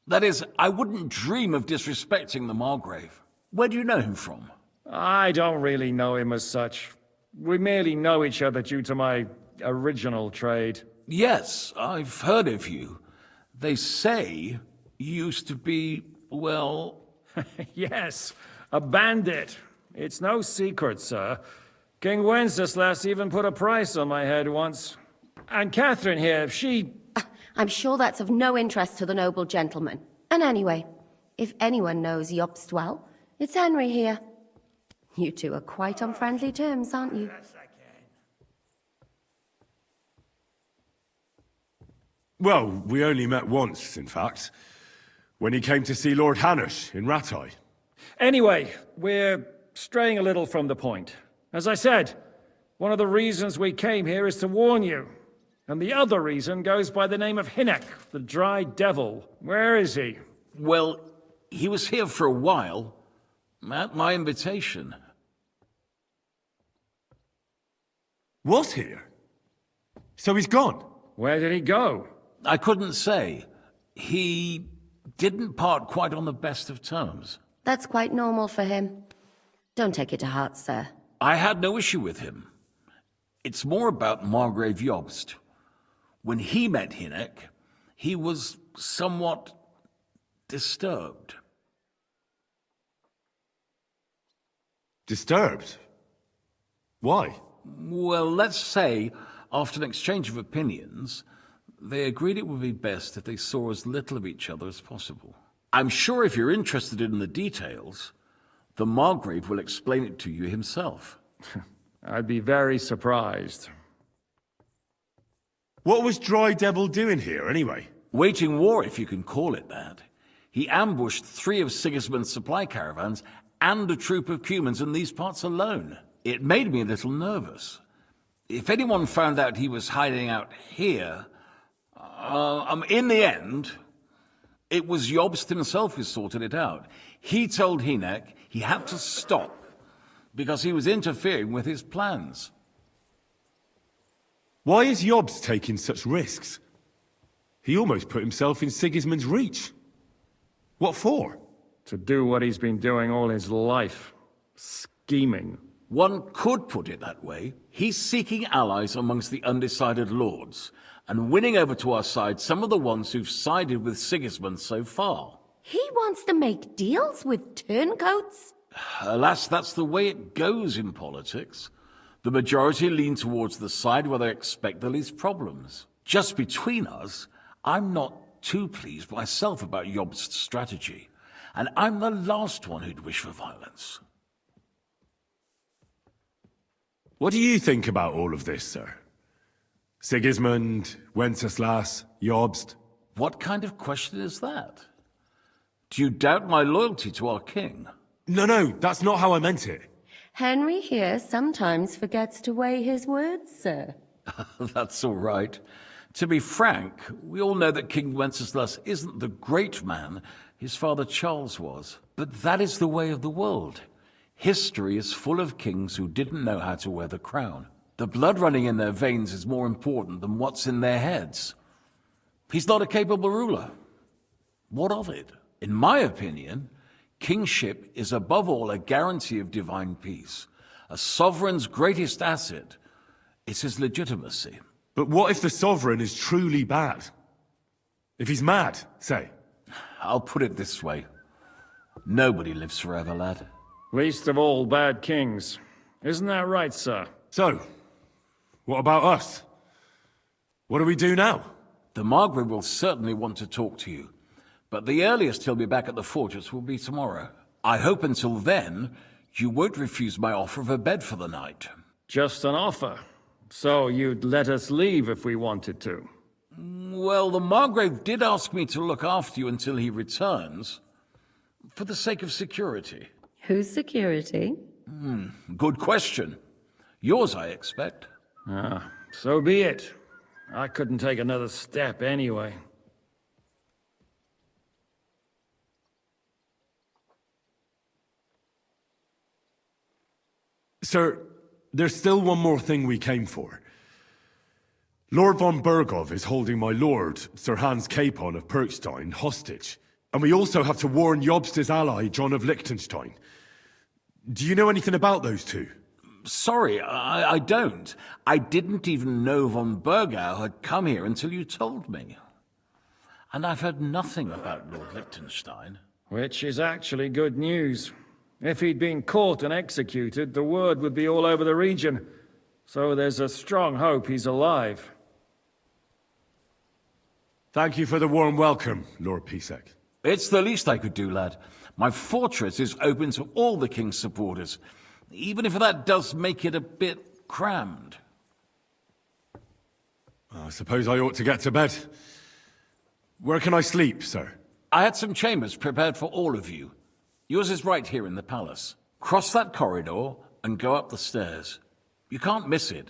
that is, I wouldn't dream of disrespecting the Margrave. Where do you know him from? I don't really know him as such. We merely know each other due to my original trade. Yes, I've heard of you. They say you used to be, well... Yes, a bandit. It's no secret, sir. King Wenceslas even put a price on my head once. And Catherine here, she... I'm sure that's of no interest to the noble gentleman. And anyway, if anyone knows Jobst well, it's Henry here. You two are quite on friendly terms, aren't you? Well, we only met once, in fact. When he came to see Lord Hanush in Rattay. Anyway, we're straying a little from the point. As I said, one of the reasons we came here is to warn you. And the other reason goes by the name of Hynek, the Dry Devil. Where is he? Well, he was here for a while, at my invitation. Was here? So he's gone? Where did he go? I couldn't say. He didn't part quite on the best of terms. That's quite normal for him. Don't take it to heart, sir. I had no issue with him. It's more about Margrave Jobst. When he met Hynek, he was somewhat disturbed. Disturbed? Why? Well, let's say, after an exchange of opinions, they agreed it would be best if they saw as little of each other as possible. I'm sure if you're interested in the details, the Margrave will explain it to you himself. I'd be very surprised. What was Dry Devil doing here, anyway? Waging war, if you can call it that. He ambushed 3 of Sigismund's supply caravans and a troop of Cumans in these parts alone. It made me a little nervous. If anyone found out he was hiding out here... in the end, It was Jobst himself who sorted it out. He told Hynek he had to stop because he was interfering with his plans. Why is Jobst taking such risks? He almost put himself in Sigismund's reach. What for? To do what he's been doing all his life. Scheming. One could put it that way. He's seeking allies amongst the undecided lords, and winning over to our side some of the ones who've sided with Sigismund so far. He wants to make deals with turncoats? Alas, that's the way it goes in politics. The majority lean towards the side where they expect the least problems. Just between us, I'm not too pleased myself about Jobst's strategy, and I'm the last one who'd wish for violence. What do you think about all of this, sir? Sigismund, Wenceslas, Jobst? What kind of question is that? Do you doubt my loyalty to our king? No, that's not how I meant it. Henry here sometimes forgets to weigh his words, sir. That's all right. To be frank, we all know that King Wenceslas isn't the great man his father Charles was. But that is the way of the world. History is full of kings who didn't know how to wear the crown. The blood running in their veins is more important than what's in their heads. He's not a capable ruler. What of it? In my opinion, kingship is above all a guarantee of divine peace. A sovereign's greatest asset is his legitimacy. But what if the sovereign is truly bad? If he's mad, say? I'll put it this way. Nobody lives forever, lad. Least of all bad kings. Isn't that right, sir? So, what about us? What do we do now? The Margrave will certainly want to talk to you, but the earliest he'll be back at the fortress will be tomorrow. I hope until then, you won't refuse my offer of a bed for the night. Just an offer? So you'd let us leave if we wanted to? Well, the Margrave did ask me to look after you until he returns, for the sake of security. Whose security? Good question. Yours, I expect. So be it. I couldn't take another step anyway. Sir, there's still one more thing we came for. Lord von Bergov is holding my lord, Sir Hans Capon of Perkstein, hostage. And we also have to warn Jobst's ally, John of Liechtenstein. Do you know anything about those two? Sorry, I don't. I didn't even know von Bergau had come here until you told me. And I've heard nothing about Lord Liechtenstein. Which is actually good news. If he'd been caught and executed, the word would be all over the region. So there's a strong hope he's alive. Thank you for the warm welcome, Lord Pisek. It's the least I could do, lad. My fortress is open to all the king's supporters, even if that does make it a bit crammed. I suppose I ought to get to bed. Where can I sleep, sir? I had some chambers prepared for all of you. Yours is right here in the palace. Cross that corridor and go up the stairs. You can't miss it.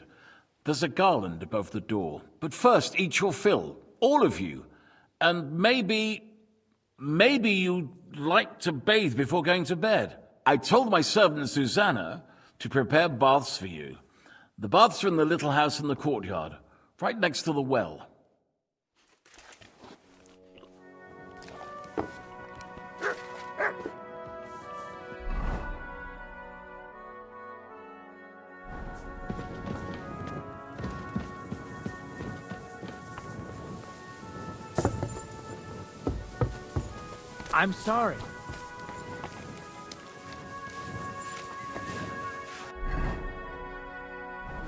There's a garland above the door. But first, eat your fill, all of you. And maybe you'd like to bathe before going to bed. I told my servant Susanna to prepare baths for you. The baths are in the little house in the courtyard, right next to the well. I'm sorry.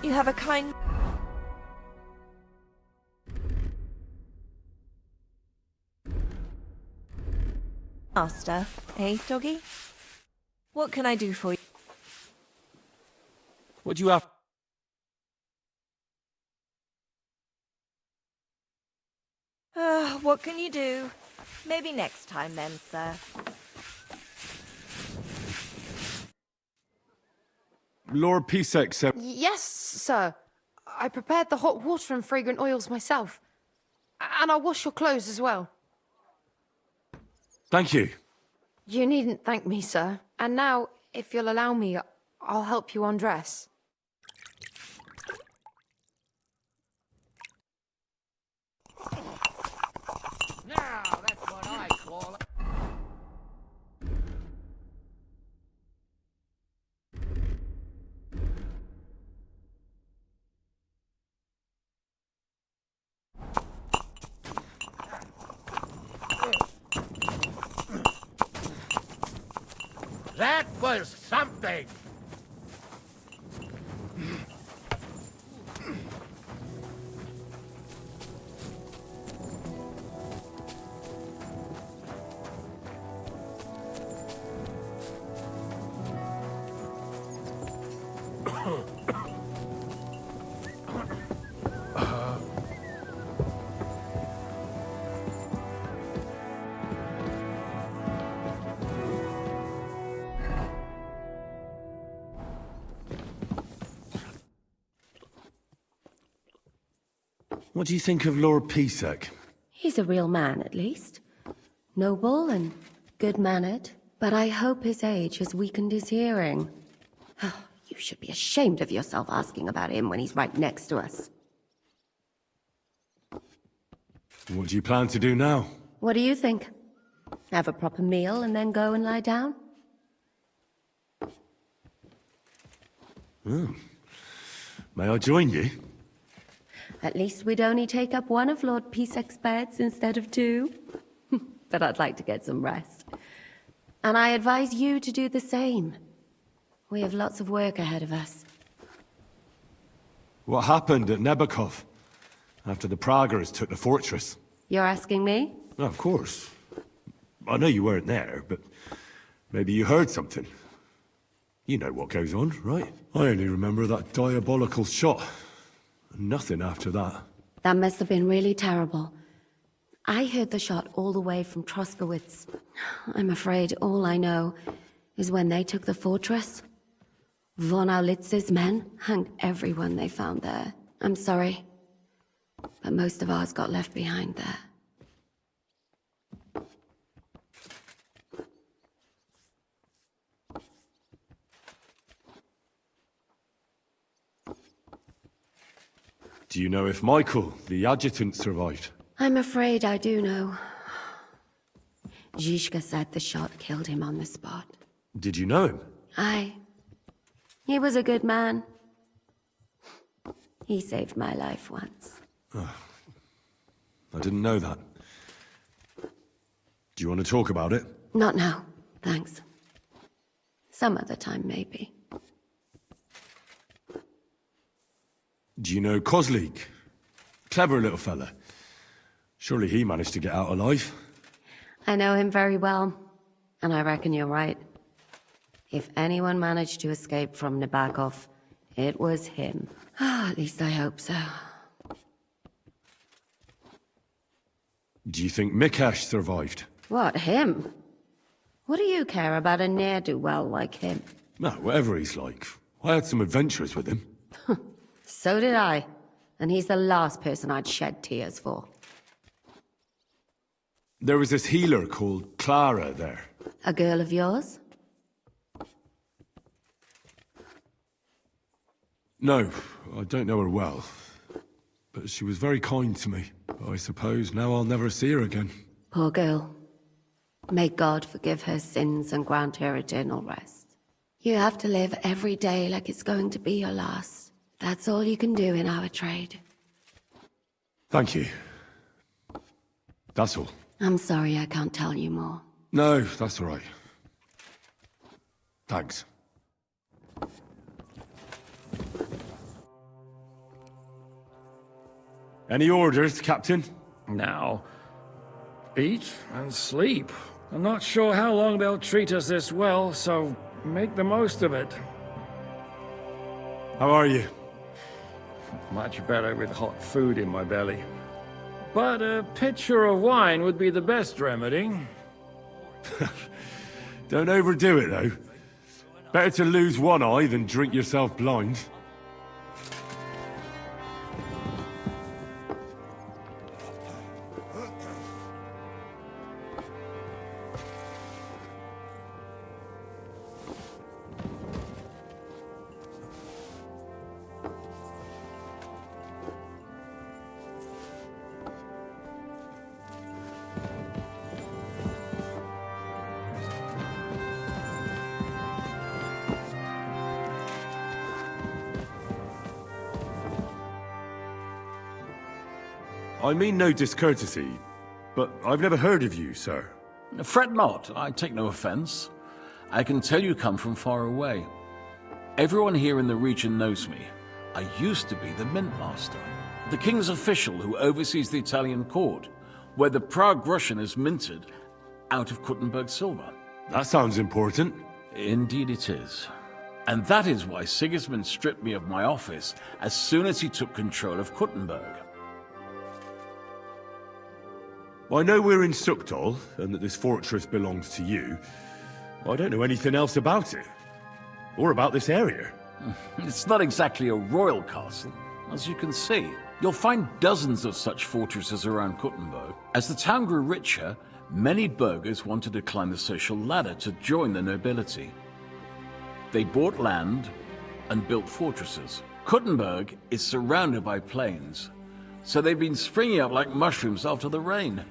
You have a kind... master, eh, doggy? What can I do for you? What do you have? What can you do? Maybe next time then, sir. Lord Pisek said... Yes, sir. I prepared the hot water and fragrant oils myself. And I'll wash your clothes as well. Thank you. You needn't thank me, sir. And now, if you'll allow me, I'll help you undress. Now, that's what I call it. That was something! What do you think of Lord Pisek? He's a real man, at least. Noble and good-mannered, but I hope his age has weakened his hearing. You should be ashamed of yourself asking about him when he's right next to us. What do you plan to do now? What do you think? Have a proper meal and then go and lie down? Oh. May I join you? At least we'd only take up one of Lord Pisek's beds instead of two. But I'd like to get some rest. And I advise you to do the same. We have lots of work ahead of us. What happened at Nebakov after the Praguers took the fortress? You're asking me? Oh, of course. I know you weren't there, but maybe you heard something. You know what goes on, right? I only remember that diabolical shot. Nothing after that. That must have been really terrible. I heard the shot all the way from Troskowitz. I'm afraid all I know is when they took the fortress, von Aulitz's men hanged everyone they found there. I'm sorry, but most of ours got left behind there. Do you know if Michael, the adjutant, survived? I'm afraid I do know. Zhishka said the shot killed him on the spot. Did you know him? Aye. He was a good man. He saved my life once. Oh, I didn't know that. Do you want to talk about it? Not now, thanks. Some other time, maybe. Do you know Kozlik? Clever little fella. Surely he managed to get out alive. I know him very well, and I reckon you're right. If anyone managed to escape from Nabokov, it was him. At least I hope so. Do you think Mikash survived? What, him? What do you care about a ne'er-do-well like him? No, whatever he's like. I had some adventures with him. So did I. And he's the last person I'd shed tears for. There was this healer called Clara there. A girl of yours? No, I don't know her well. But she was very kind to me. But I suppose now I'll never see her again. Poor girl. May God forgive her sins and grant her eternal rest. You have to live every day like it's going to be your last. That's all you can do in our trade. Thank you. That's all. I'm sorry I can't tell you more. No, that's all right. Thanks. Any orders, Captain? Now, eat and sleep. I'm not sure how long they'll treat us this well, so make the most of it. How are you? Much better with hot food in my belly. But a pitcher of wine would be the best remedy. Don't overdo it, though. Better to lose one eye than drink yourself blind. I mean no discourtesy, but I've never heard of you, sir. Fret not, I take no offense. I can tell you come from far away. Everyone here in the region knows me. I used to be the Mint Master, the king's official who oversees the Italian court, where the Prague Russian is minted out of Kuttenberg silver. That sounds important. Indeed it is. And that is why Sigismund stripped me of my office as soon as he took control of Kuttenberg. I know we're in Sukdal, and that this fortress belongs to you. I don't know anything else about it. Or about this area. It's not exactly a royal castle, as you can see. You'll find dozens of such fortresses around Kuttenberg. As the town grew richer, many burghers wanted to climb the social ladder to join the nobility. They bought land and built fortresses. Kuttenberg is surrounded by plains, so they've been springing up like mushrooms after the rain.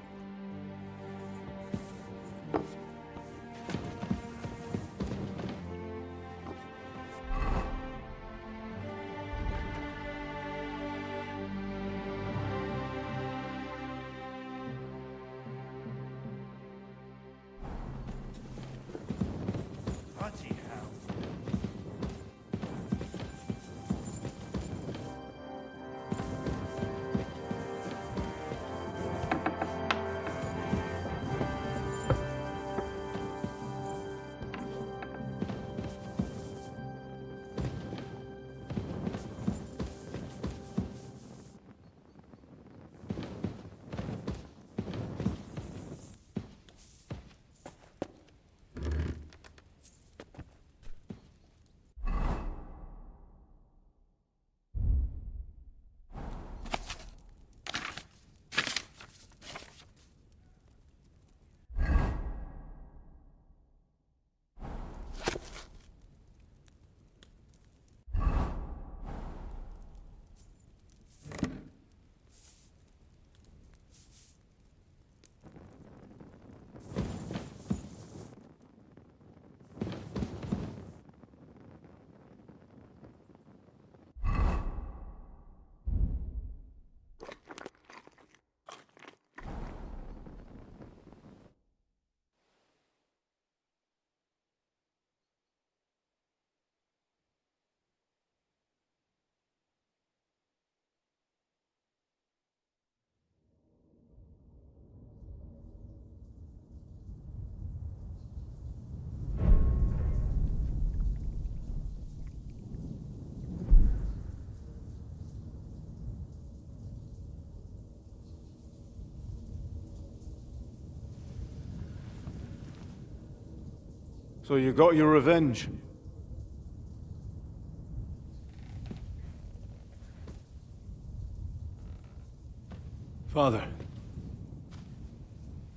So you got your revenge? Father,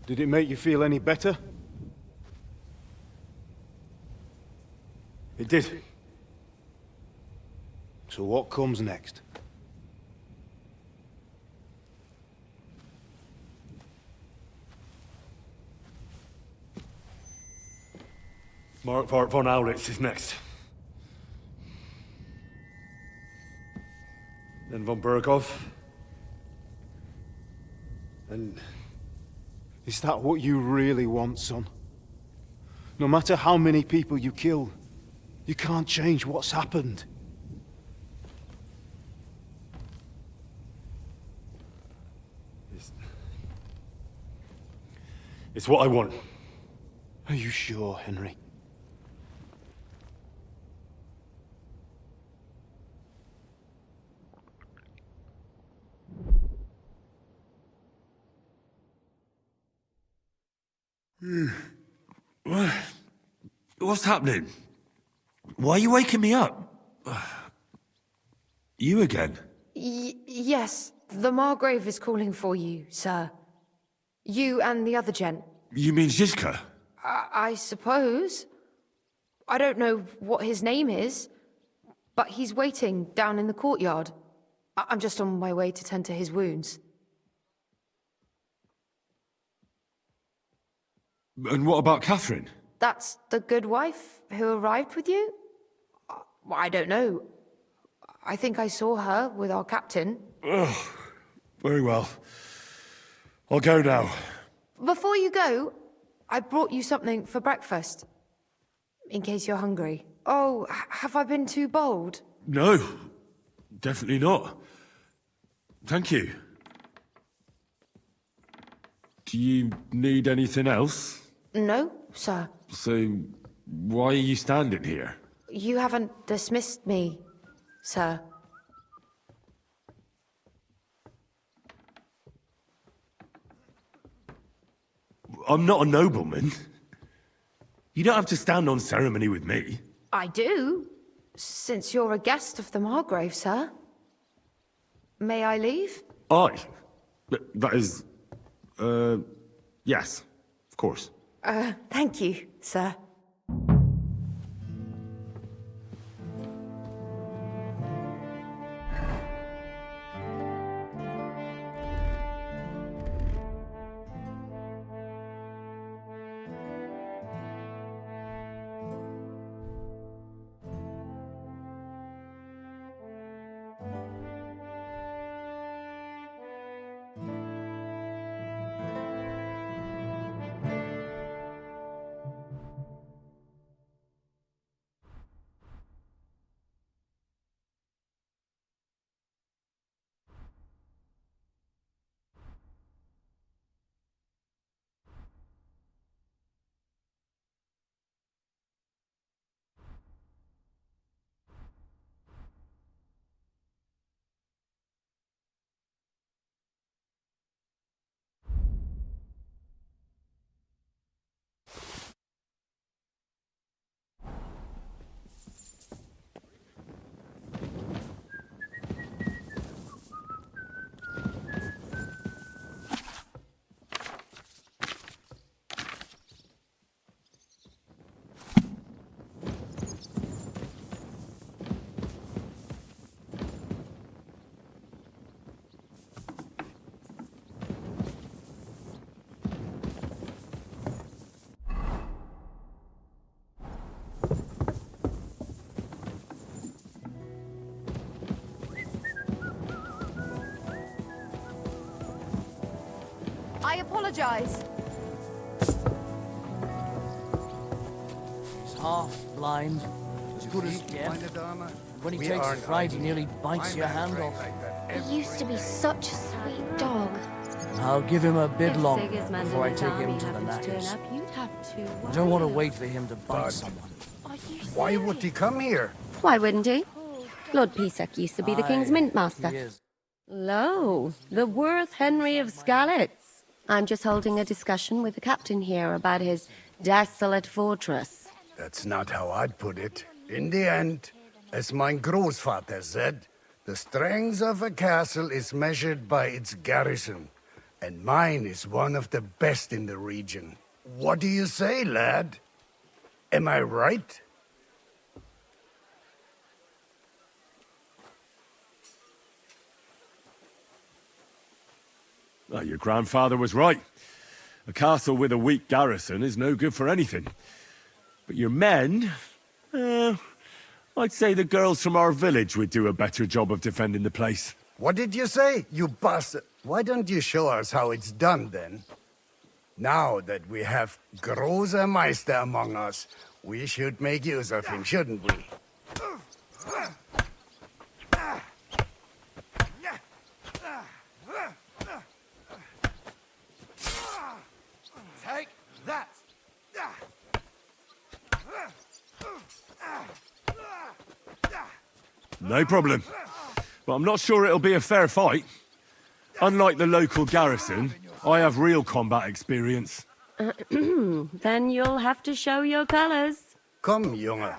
did it make you feel any better? It did. So what comes next? Mark von Aulitz is next. Then von Burgov. And is that what you really want, son? No matter how many people you kill, you can't change what's happened. It's what I want. Are you sure, Henry? What's happening? Why are you waking me up? You again? Yes, the Margrave is calling for you, sir. You and the other gent. You mean Zizka? I suppose. I don't know what his name is, but he's waiting down in the courtyard. I'm just on my way to tend to his wounds. And what about Catherine? That's the good wife who arrived with you? I don't know. I think I saw her with our captain. Oh, very well. I'll go now. Before you go, I brought you something for breakfast. In case you're hungry. Oh, have I been too bold? No, definitely not. Thank you. Do you need anything else? No, sir. So, why are you standing here? You haven't dismissed me, sir. I'm not a nobleman. You don't have to stand on ceremony with me. I do, since you're a guest of the Margrave, sir. May I leave? That is... yes, of course. Thank you, sir. I apologize. He's half blind, as good as deaf. When he takes a fright, he nearly bites your hand off. He used to be such a sweet dog. I'll give him a bit If longer Sigismund before I and his take army him to the happened to turn knackers. up, you'd have to I don't want to wait for him to bite someone. Why would he come here? Why wouldn't he? Lord Pisak used to be the king's mint master. He is. Lo, the worth Henry of Skalitz. I'm just holding a discussion with the captain here about his desolate fortress. That's not how I'd put it. In the end, as mein Großvater said, the strength of a castle is measured by its garrison, and mine is one of the best in the region. What do you say, lad? Am I right? Well, your grandfather was right. A castle with a weak garrison is no good for anything. But your men... I'd say the girls from our village would do a better job of defending the place. What did you say, you bastard? Why don't you show us how it's done, then? Now that we have Großer Meister among us, we should make use of him, shouldn't we? Take that! No problem. But I'm not sure it'll be a fair fight. Unlike the local garrison, I have real combat experience. Then you'll have to show your colors. Come, Junge.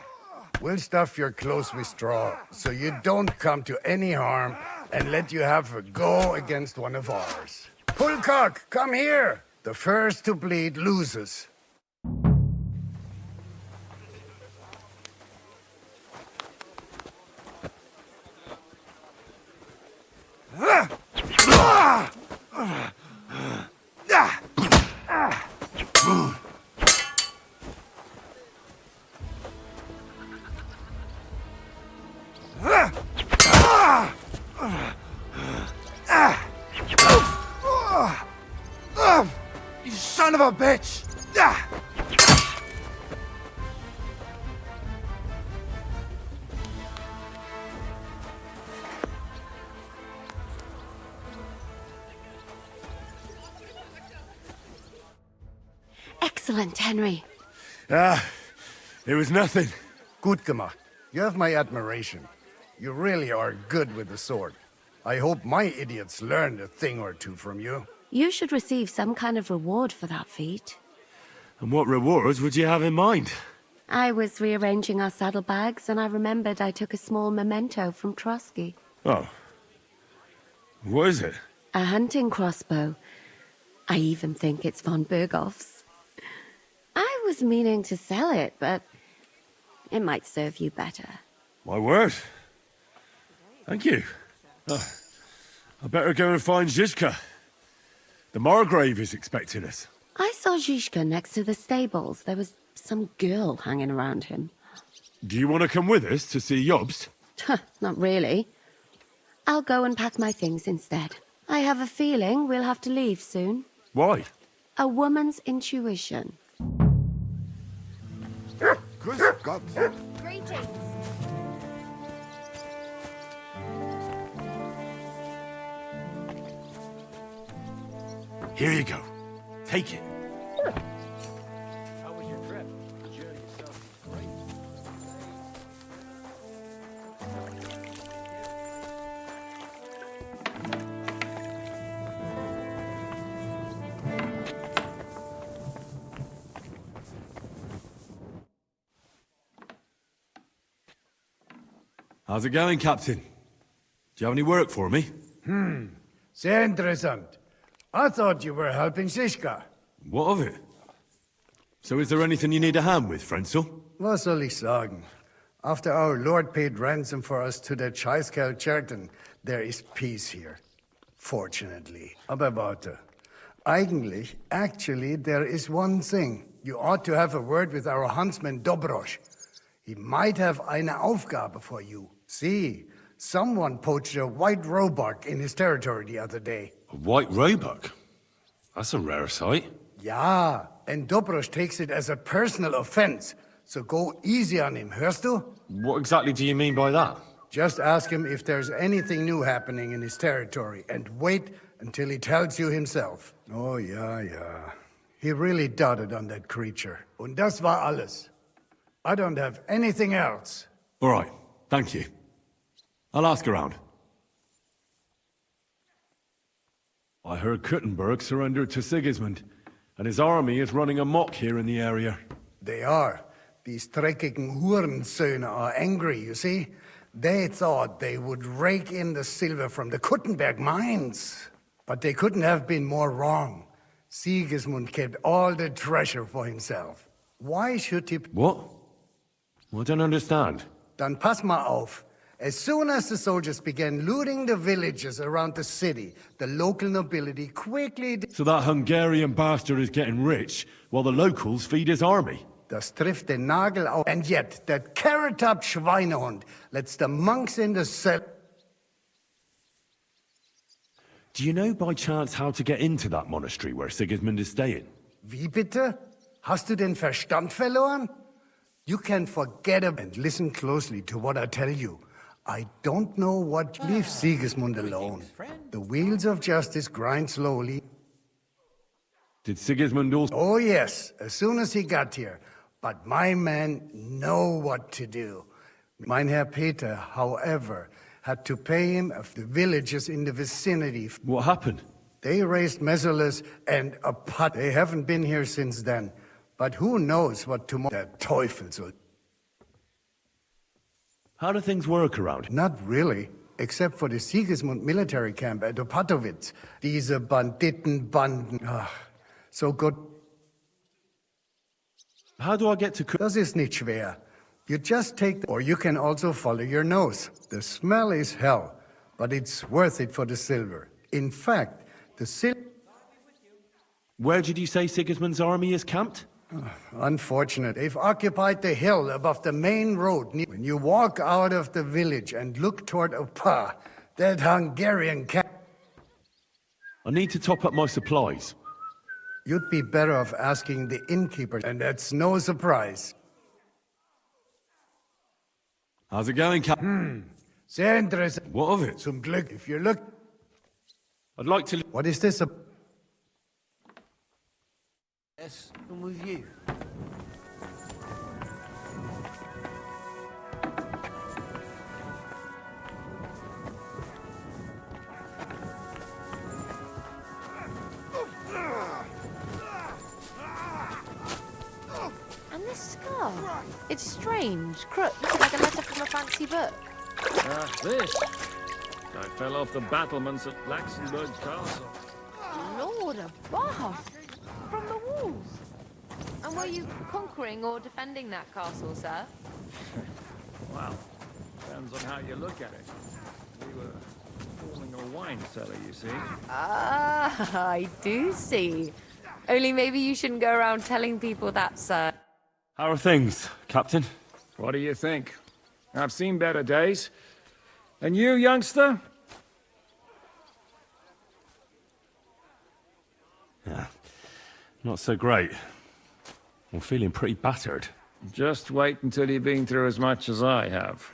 We'll stuff your clothes with straw, so you don't come to any harm, and let you have a go against one of ours. Pulcock, come here! The first to bleed loses. of a bitch! Ah! Excellent, Henry. It was nothing. Gut gemacht. You have my admiration. You really are good with the sword. I hope my idiots learned a thing or two from you. You should receive some kind of reward for that feat. And what rewards would you have in mind? I was rearranging our saddlebags, and I remembered I took a small memento from Trotsky. Oh. What is it? A hunting crossbow. I even think it's von Berghoff's. I was meaning to sell it, but it might serve you better. My word. Thank you. I better go and find Zizka. The Margrave is expecting us. I saw Zizka next to the stables. There was some girl hanging around him. Do you want to come with us to see Jobst? Not really. I'll go and pack my things instead. I have a feeling we'll have to leave soon. Why? A woman's intuition. Grüß Gott. Greetings. Here you go. Take it. How was your trip? The journey itself was great. How's it going, Captain? Do you have any work for me? Sehr interessant. I thought you were helping Zizka. What of it? So is there anything you need a hand with, Frenzel? Was soll ich sagen? After our Lord paid ransom for us to the Scheißkerl Cherton, there is peace here. Fortunately. Aber warte. Actually, there is one thing. You ought to have a word with our huntsman Dobrosch. He might have eine Aufgabe for you. See, someone poached a white roebuck in his territory the other day. A white roebuck? That's a rare sight. Ja, and Dobrosch takes it as a personal offense. So go easy on him, hörst du? What exactly do you mean by that? Just ask him if there's anything new happening in his territory, and wait until he tells you himself. Oh, ja. He really doted on that creature. Und das war alles. I don't have anything else. All right, thank you. I'll ask around. I heard Kuttenberg surrendered to Sigismund, and his army is running amok here in the area. They are. These dreckigen Hurensöhne are angry, you see? They thought they would rake in the silver from the Kuttenberg mines. But they couldn't have been more wrong. Sigismund kept all the treasure for himself. Why should he... What? I don't understand. Dann pass mal auf. As soon as the soldiers began looting the villages around the city, the local nobility quickly... So that Hungarian bastard is getting rich, while the locals feed his army? Das trifft den Nagel auf. And yet, that carrot-top Schweinehund lets the monks in the cell... Do you know by chance how to get into that monastery where Sigismund is staying? Wie bitte? Hast du den Verstand verloren? You can forget it and listen closely to what I tell you. I don't know what leaves Sigismund alone. The wheels of justice grind slowly. Did Sigismund also... Oh yes, as soon as he got here. But my men know what to do. Mein Herr Peter, however, had to pay him of the villages in the vicinity. What happened? They raised Messerles and a pot. They haven't been here since then. But who knows what tomorrow... Der Teufel soll... How do things work around? Not really, except for the Sigismund military camp at Opatowitz. Diese Banditenbanden. So good. How do I get to... Das ist nicht schwer. You just take... Or you can also follow your nose. The smell is hell, but it's worth it for the silver. In fact, the silver... Where did you say Sigismund's army is camped? Unfortunate. They've occupied the hill above the main road. When you walk out of the village and look toward Opa, that Hungarian camp... I need to top up my supplies. You'd be better off asking the innkeeper, and that's no surprise. How's it going, Captain? Sehr interesting. What of it? Zum Glück. If you look... I'd like to... What is this? Yes, I'm with you. And this scar? It's strange. Crooked, like a letter from a fancy book. This. I fell off the battlements at Laxenburg Castle. Lord above! From the walls. And were you conquering or defending that castle, sir? Well, depends on how you look at it. We were forming a wine cellar, you see. Ah, I do see. Only maybe you shouldn't go around telling people that, sir. How are things, Captain? What do you think? I've seen better days. And you, youngster? Yeah, not so great. I'm feeling pretty battered. Just wait until you've been through as much as I have.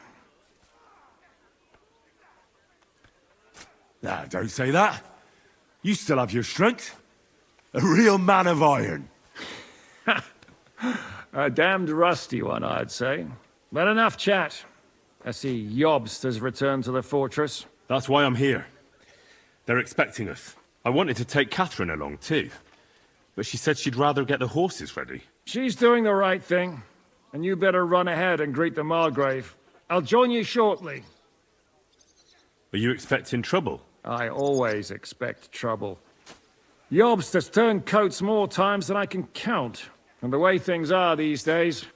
Nah, don't say that. You still have your strength. A real man of iron. A damned rusty one, I'd say. But enough chat. I see Jobst has returned to the fortress. That's why I'm here. They're expecting us. I wanted to take Catherine along too, but she said she'd rather get the horses ready. She's doing the right thing, and you better run ahead and greet the Margrave. I'll join you shortly. Are you expecting trouble? I always expect trouble. Jobst has turned coats more times than I can count, and the way things are these days...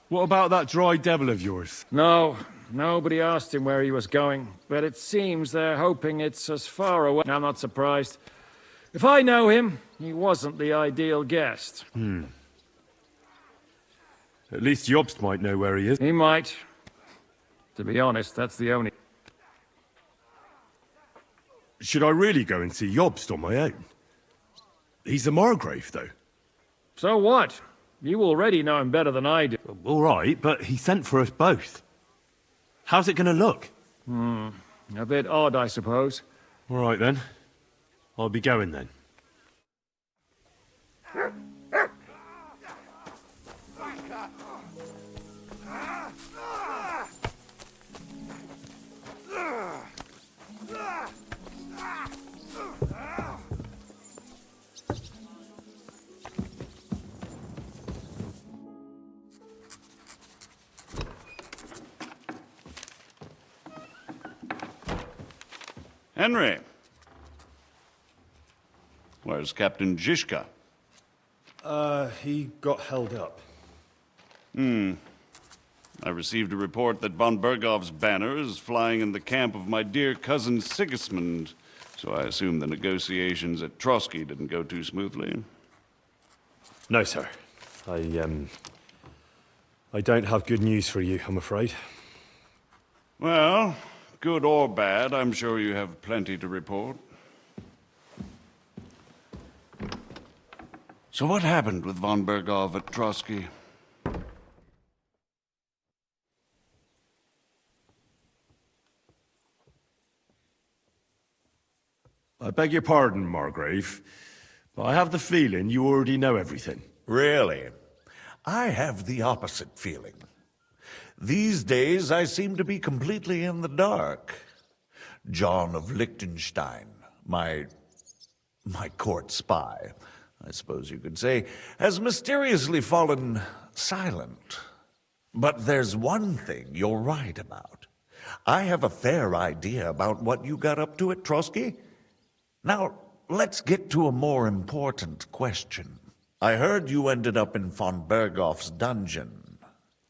What about that dry devil of yours? No, nobody asked him where he was going, but it seems they're hoping it's as far away. I'm not surprised. If I know him, he wasn't the ideal guest. At least Jobst might know where he is. He might. To be honest, that's the only... Should I really go and see Jobst on my own? He's a Margrave, though. So what? You already know him better than I do. All right, but he sent for us both. How's it going to look? A bit odd, I suppose. All right, then. I'll be going, then. Henry. Where's Captain Zizka? He got held up. I received a report that von Bergov's banner is flying in the camp of my dear cousin Sigismund, so I assume the negotiations at Trotsky didn't go too smoothly. No, sir. I don't have good news for you, I'm afraid. Well, good or bad, I'm sure you have plenty to report. So what happened with von Bergov at Trotsky? I beg your pardon, Margrave, but I have the feeling you already know everything. Really? I have the opposite feeling. These days, I seem to be completely in the dark. John of Liechtenstein, my court spy, I suppose you could say, has mysteriously fallen silent. But there's one thing you're right about. I have a fair idea about what you got up to at Trotsky. Now, let's get to a more important question. I heard you ended up in von Bergov's dungeon.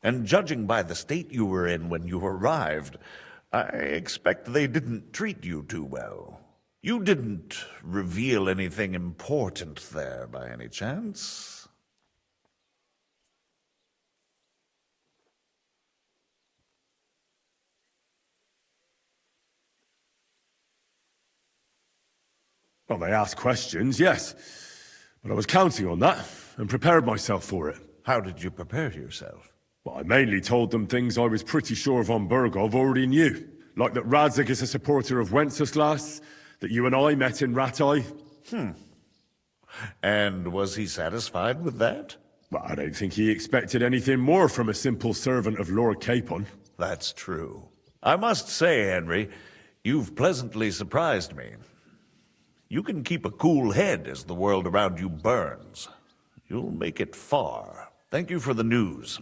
And judging by the state you were in when you arrived, I expect they didn't treat you too well. You didn't reveal anything important there by any chance? Well, they ask questions, yes. But I was counting on that, and prepared myself for it. How did you prepare yourself? Well, I mainly told them things I was pretty sure von Bergov already knew. Like that Radzig is a supporter of Wenceslas, that you and I met in Ratai. And was he satisfied with that? Well, I don't think he expected anything more from a simple servant of Lord Capon. That's true. I must say, Henry, you've pleasantly surprised me. You can keep a cool head as the world around you burns. You'll make it far. Thank you for the news.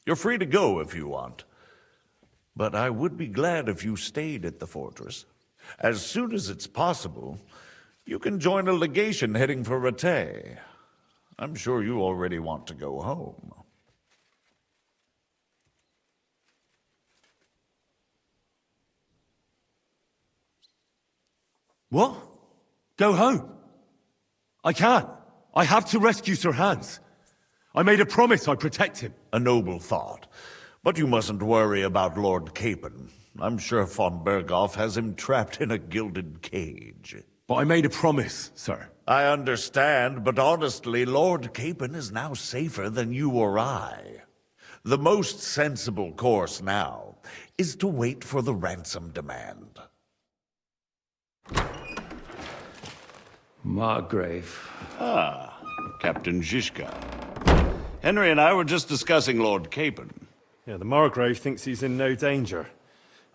You're free to go if you want. But I would be glad if you stayed at the fortress. As soon as it's possible, you can join a legation heading for Rattay. I'm sure you already want to go home. What? Go home? I can't. I have to rescue Sir Hans. I made a promise I'd protect him. A noble thought. But you mustn't worry about Lord Capon. I'm sure von Berghoff has him trapped in a gilded cage. But I made a promise, sir. I understand, but honestly, Lord Capon is now safer than you or I. The most sensible course now is to wait for the ransom demand. Margrave. Ah, Captain Zizka. Henry and I were just discussing Lord Capon. Yeah, the Margrave thinks he's in no danger,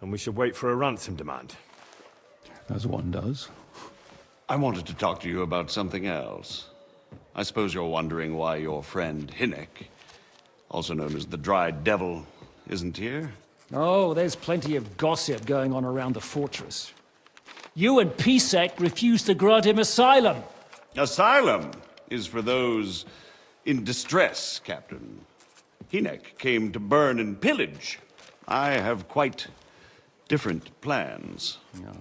and we should wait for a ransom demand. As one does. I wanted to talk to you about something else. I suppose you're wondering why your friend Hinnek, also known as the Dried Devil, isn't here? Oh, there's plenty of gossip going on around the fortress. You and Pisek refused to grant him asylum. Asylum is for those in distress, Captain. Hinnek came to burn and pillage. I have quite different plans. Oh.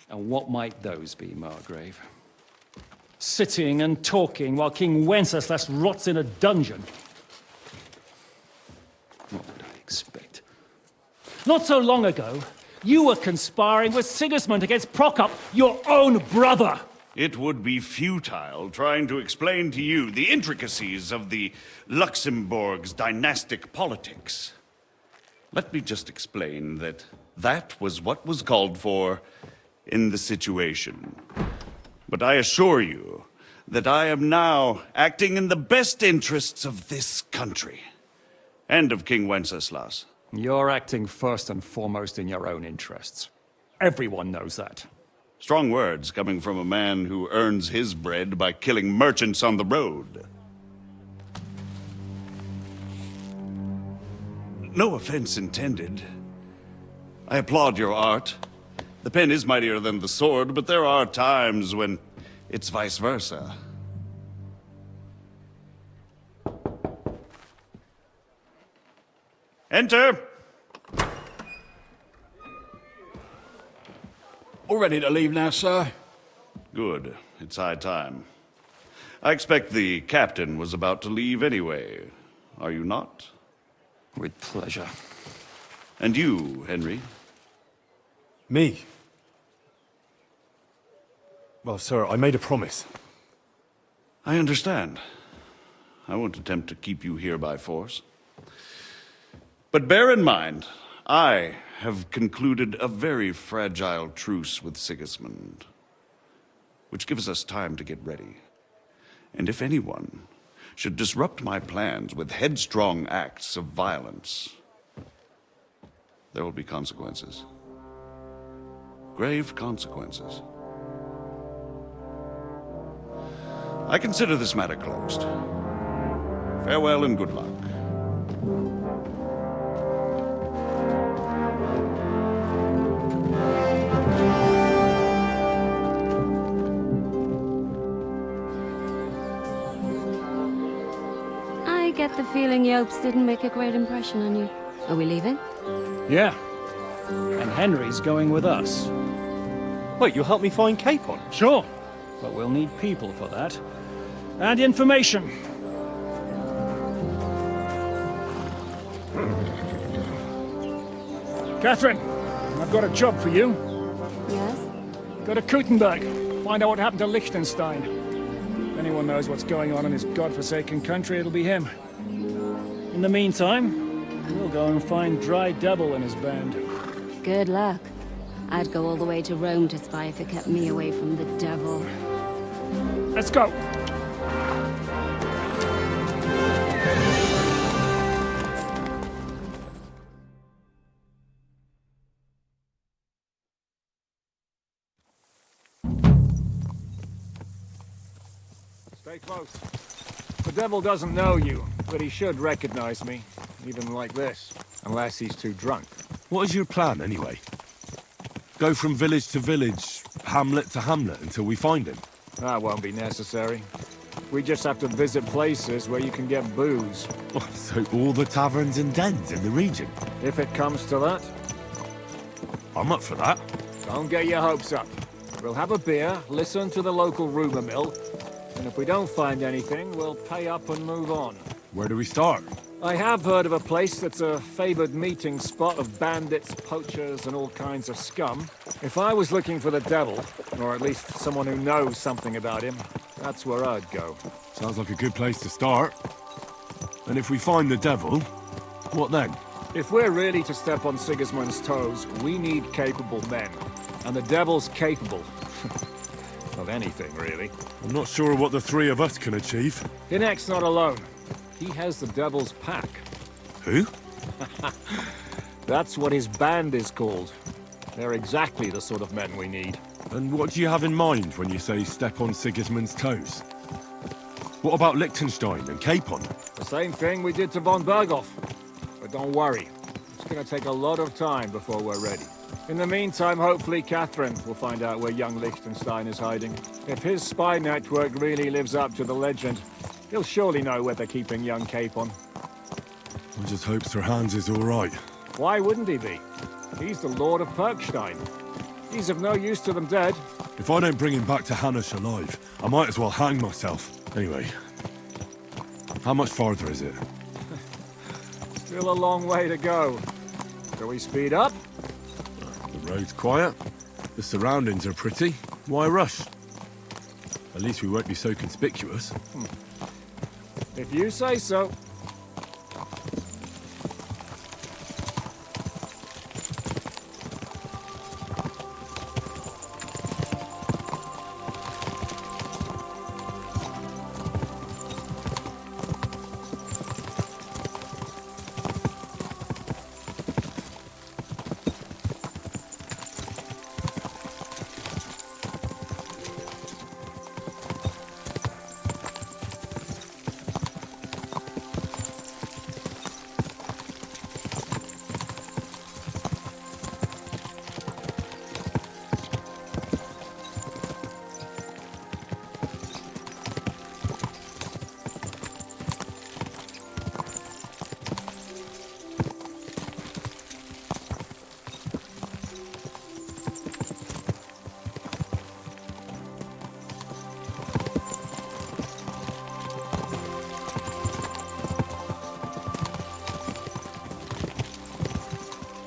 And what might those be, Margrave? Sitting and talking while King Wenceslas rots in a dungeon. What would I expect? Not so long ago, you were conspiring with Sigismund against Prokop, your own brother. It would be futile trying to explain to you the intricacies of the Luxembourg's dynastic politics. Let me just explain that that was what was called for in the situation. But I assure you that I am now acting in the best interests of this country and of King Wenceslas. You're acting first and foremost in your own interests. Everyone knows that. Strong words coming from a man who earns his bread by killing merchants on the road. No offense intended. I applaud your art. The pen is mightier than the sword, but there are times when it's vice versa. Enter! All ready to leave now, sir? Good. It's high time. I expect the captain was about to leave anyway. Are you not? With pleasure. And you, Henry? Me? Well, sir, I made a promise. I understand. I won't attempt to keep you here by force. But bear in mind, I have concluded a very fragile truce with Sigismund, which gives us time to get ready. And if anyone should disrupt my plans with headstrong acts of violence, there will be consequences. Grave consequences. I consider this matter closed. Farewell and good luck. I get the feeling Yopes didn't make a great impression on you. Are we leaving? Yeah. And Henry's going with us. Wait, you'll help me find Capon? Sure. But we'll need people for that. And information. Catherine, I've got a job for you. Yes? Go to Kuttenberg. Find out what happened to Liechtenstein. anyone knows what's going on in his godforsaken country, it'll be him. In the meantime, we'll go and find Dry Devil and his band. Good luck. I'd go all the way to Rome to spy if it kept me away from the devil. Let's go! Stay close. The devil doesn't know you, but he should recognize me, even like this, unless he's too drunk. What is your plan, anyway? Go from village to village, hamlet to hamlet, until we find him? That won't be necessary. We just have to visit places where you can get booze. So all the taverns and dens in the region? If it comes to that. I'm up for that. Don't get your hopes up. We'll have a beer, listen to the local rumour mill, and if we don't find anything, we'll pay up and move on. Where do we start? I have heard of a place that's a favoured meeting spot of bandits, poachers, and all kinds of scum. If I was looking for the devil, or at least someone who knows something about him, that's where I'd go. Sounds like a good place to start. And if we find the devil, what then? If we're really to step on Sigismund's toes, we need capable men. And the devil's capable. Of anything, really. I'm not sure what the three of us can achieve. Hinek's not alone. He has the devil's pack. Who? That's what his band is called. They're exactly the sort of men we need. And what do you have in mind when you say step on Sigismund's toes? What about Liechtenstein and Capon? The same thing we did to von Berghoff. But don't worry. It's gonna take a lot of time before we're ready. In the meantime, hopefully Catherine will find out where young Liechtenstein is hiding. If his spy network really lives up to the legend, he'll surely know where they're keeping young Capon. I just hope Sir Hans is all right. Why wouldn't he be? He's the Lord of Perkstein. He's of no use to them dead. If I don't bring him back to Hanush alive, I might as well hang myself. Anyway, how much farther is it? Still a long way to go. Shall we speed up? The road's quiet. The surroundings are pretty. Why rush? At least we won't be so conspicuous. If you say so.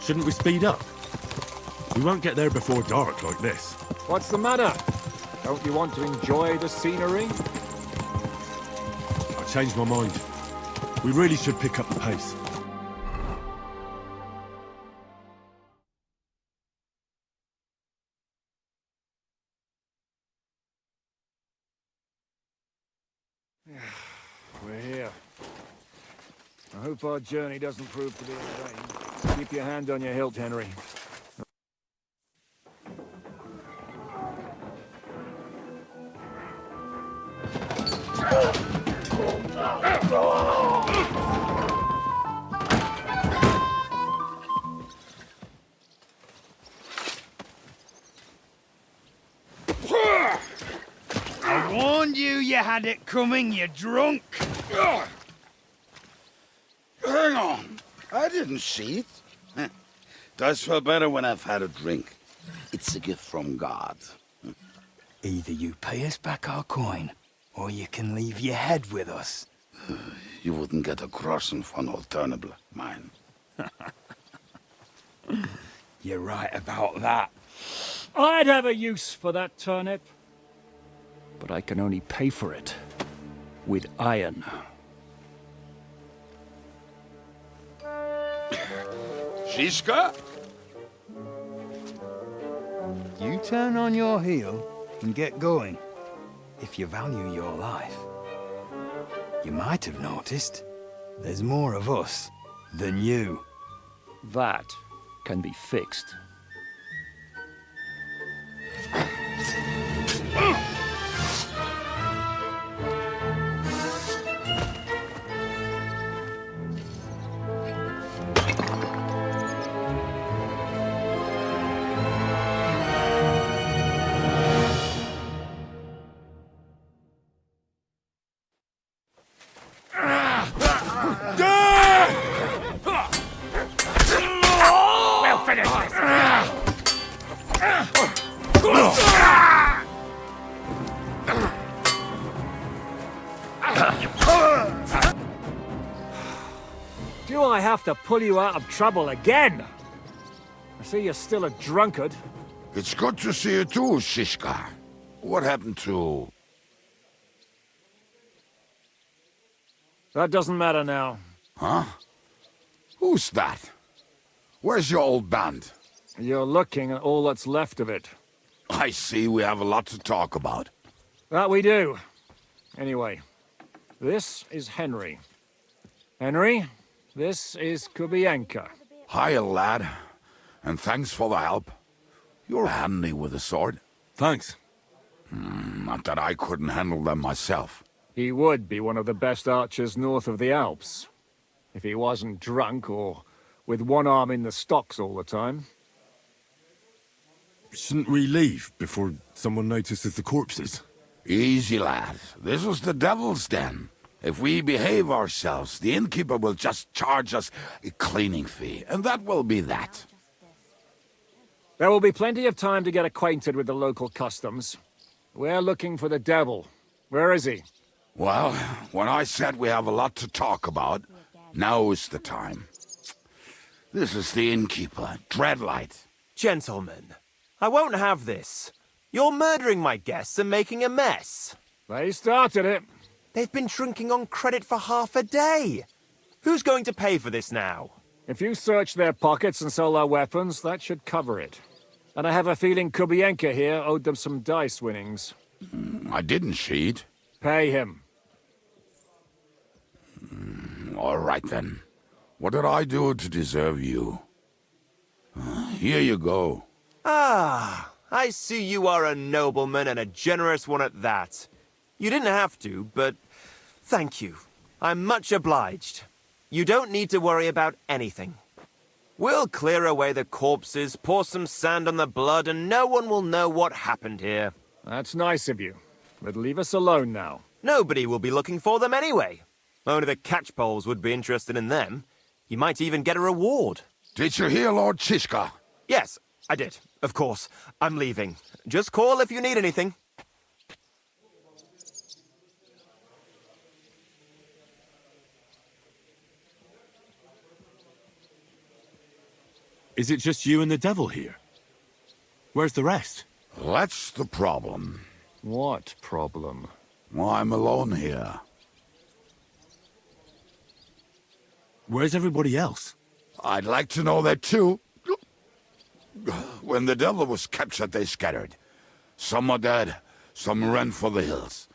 Shouldn't we speed up? We won't get there before dark like this. What's the matter? Don't you want to enjoy the scenery? I changed my mind. We really should pick up the pace. We're here. I hope our journey doesn't prove to be in vain. Keep your hand on your hilt, Henry. I warned you had it coming, you drunk. Hang on. I didn't see it. Does feel better when I've had a drink. It's a gift from God. Either you pay us back our coin, or you can leave your head with us. You wouldn't get a groschen for an alternative, mine. You're right about that. I'd have a use for that turnip. But I can only pay for it with iron. Shiska? You turn on your heel and get going, if you value your life. You might have noticed there's more of us than you. That can be fixed. We'll finish this. Do I have to pull you out of trouble again? I see you're still a drunkard. It's good to see you too, Shishka. What happened to... That doesn't matter now. Huh? Who's that? Where's your old band? You're looking at all that's left of it. I see we have a lot to talk about. That we do. Anyway, this is Henry. Henry, this is Kubienka. Hiya, lad. And thanks for the help. You're handy with a sword. Thanks. Not that I couldn't handle them myself. He would be one of the best archers north of the Alps. If he wasn't drunk or with one arm in the stocks all the time. Shouldn't we leave before someone notices the corpses? Easy, lad. This was the devil's den. If we behave ourselves, the innkeeper will just charge us a cleaning fee, and that will be that. There will be plenty of time to get acquainted with the local customs. We're looking for the devil. Where is he? Well, when I said we have a lot to talk about, now is the time. This is the innkeeper, Dreadlight. Gentlemen, I won't have this. You're murdering my guests and making a mess. They started it. They've been drinking on credit for half a day. Who's going to pay for this now? If you search their pockets and sell their weapons, that should cover it. And I have a feeling Kubienka here owed them some dice winnings. I didn't cheat. Pay him. All right, then. What did I do to deserve you? Here you go. Ah, I see you are a nobleman and a generous one at that. You didn't have to, but thank you. I'm much obliged. You don't need to worry about anything. We'll clear away the corpses, pour some sand on the blood, and no one will know what happened here. That's nice of you. But leave us alone now. Nobody will be looking for them anyway. Only the catchpoles would be interested in them. You might even get a reward. Did you hear Lord Chishka? Yes, I did. Of course. I'm leaving. Just call if you need anything. Is it just you and the devil here? Where's the rest? That's the problem. What problem? Well, I'm alone here. Where's everybody else? I'd like to know that too. When the devil was captured, they scattered. Some are dead, some ran for the hills.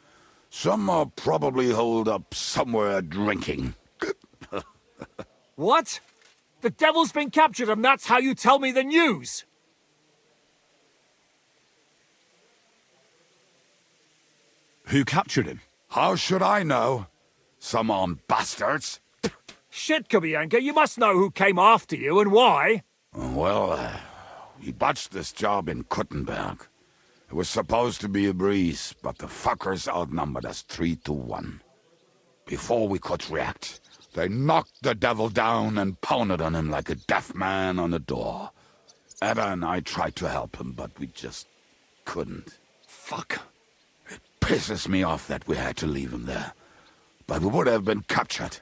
Some are probably holed up somewhere drinking. What? The devil's been captured and that's how you tell me the news? Who captured him? How should I know? Some armed bastards. Shit, Kubienka, you must know who came after you and why. Well, we botched this job in Kuttenberg. It was supposed to be a breeze, but the fuckers outnumbered us 3-1. Before we could react, they knocked the devil down and pounded on him like a deaf man on a door. Ada and I tried to help him, but we just couldn't. Fuck. It pisses me off that we had to leave him there. But we would have been captured.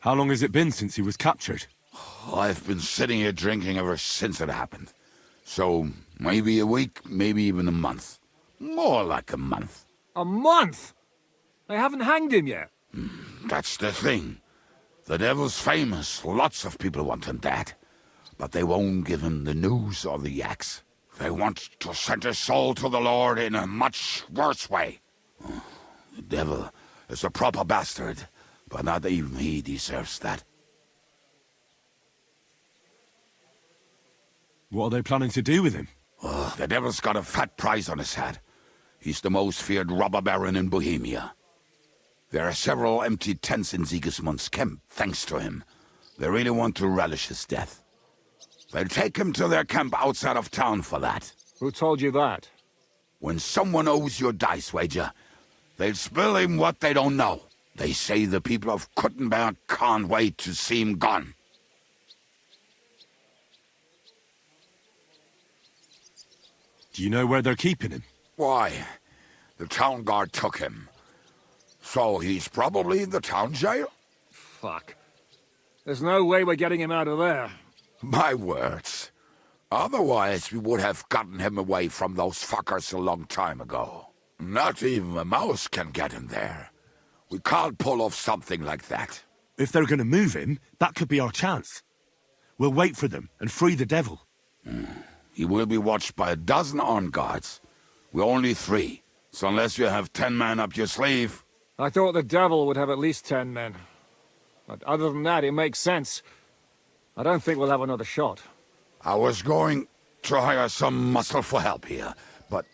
How long has it been since he was captured? I've been sitting here drinking ever since it happened. So, Maybe a week, maybe even a month. More like a month. A month? They haven't hanged him yet. That's the thing. The devil's famous. Lots of people want him dead. But they won't give him the news or the axe. They want to send his soul to the Lord in a much worse way. The devil is a proper bastard, but not even he deserves that. What are they planning to do with him? The devil's got a fat price on his head. He's the most feared robber baron in Bohemia. There are several empty tents in Sigismund's camp, thanks to him. They really want to relish his death. They'll take him to their camp outside of town for that. Who told you that? When someone owes you a dice wager, they'll spill him what they don't know. They say the people of Kuttenberg can't wait to see him gone. Do you know where they're keeping him? Why, the town guard took him. So he's probably in the town jail? Fuck. There's no way we're getting him out of there. My words. Otherwise, we would have gotten him away from those fuckers a long time ago. Not even a mouse can get him there. We can't pull off something like that. If they're going to move him, that could be our chance. We'll wait for them and free the devil. He will be watched by a dozen armed guards. We're only 3. So unless you have 10 men up your sleeve... I thought the devil would have at least 10 men. But other than that, it makes sense. I don't think we'll have another shot. I was going to hire some muscle for help here, but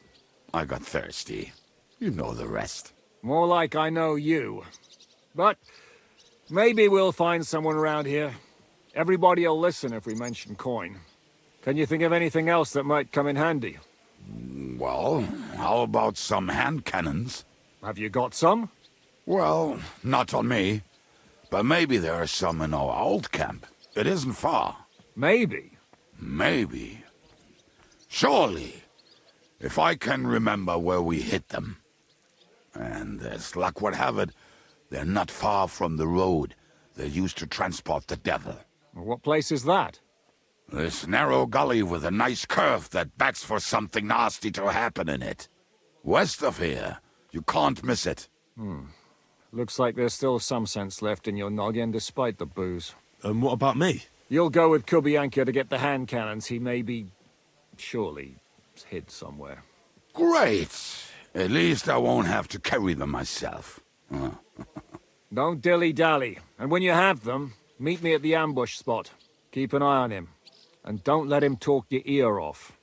I got thirsty. You know the rest. More like I know you. But maybe we'll find someone around here. Everybody'll listen if we mention coin. Can you think of anything else that might come in handy? Well, how about some hand cannons? Have you got some? Well, not on me. But maybe there are some in our old camp. It isn't far. Maybe? Maybe. Surely. If I can remember where we hit them. And as luck would have it, they're not far from the road they used to transport the devil. What place is that? This narrow gully with a nice curve that backs for something nasty to happen in it. West of here. You can't miss it. Looks like there's still some sense left in your noggin despite the booze. And what about me? You'll go with Kubianka to get the hand cannons. He may be... surely hid somewhere. Great! At least I won't have to carry them myself. Don't dilly-dally. And when you have them, meet me at the ambush spot. Keep an eye on him. And don't let him talk your ear off.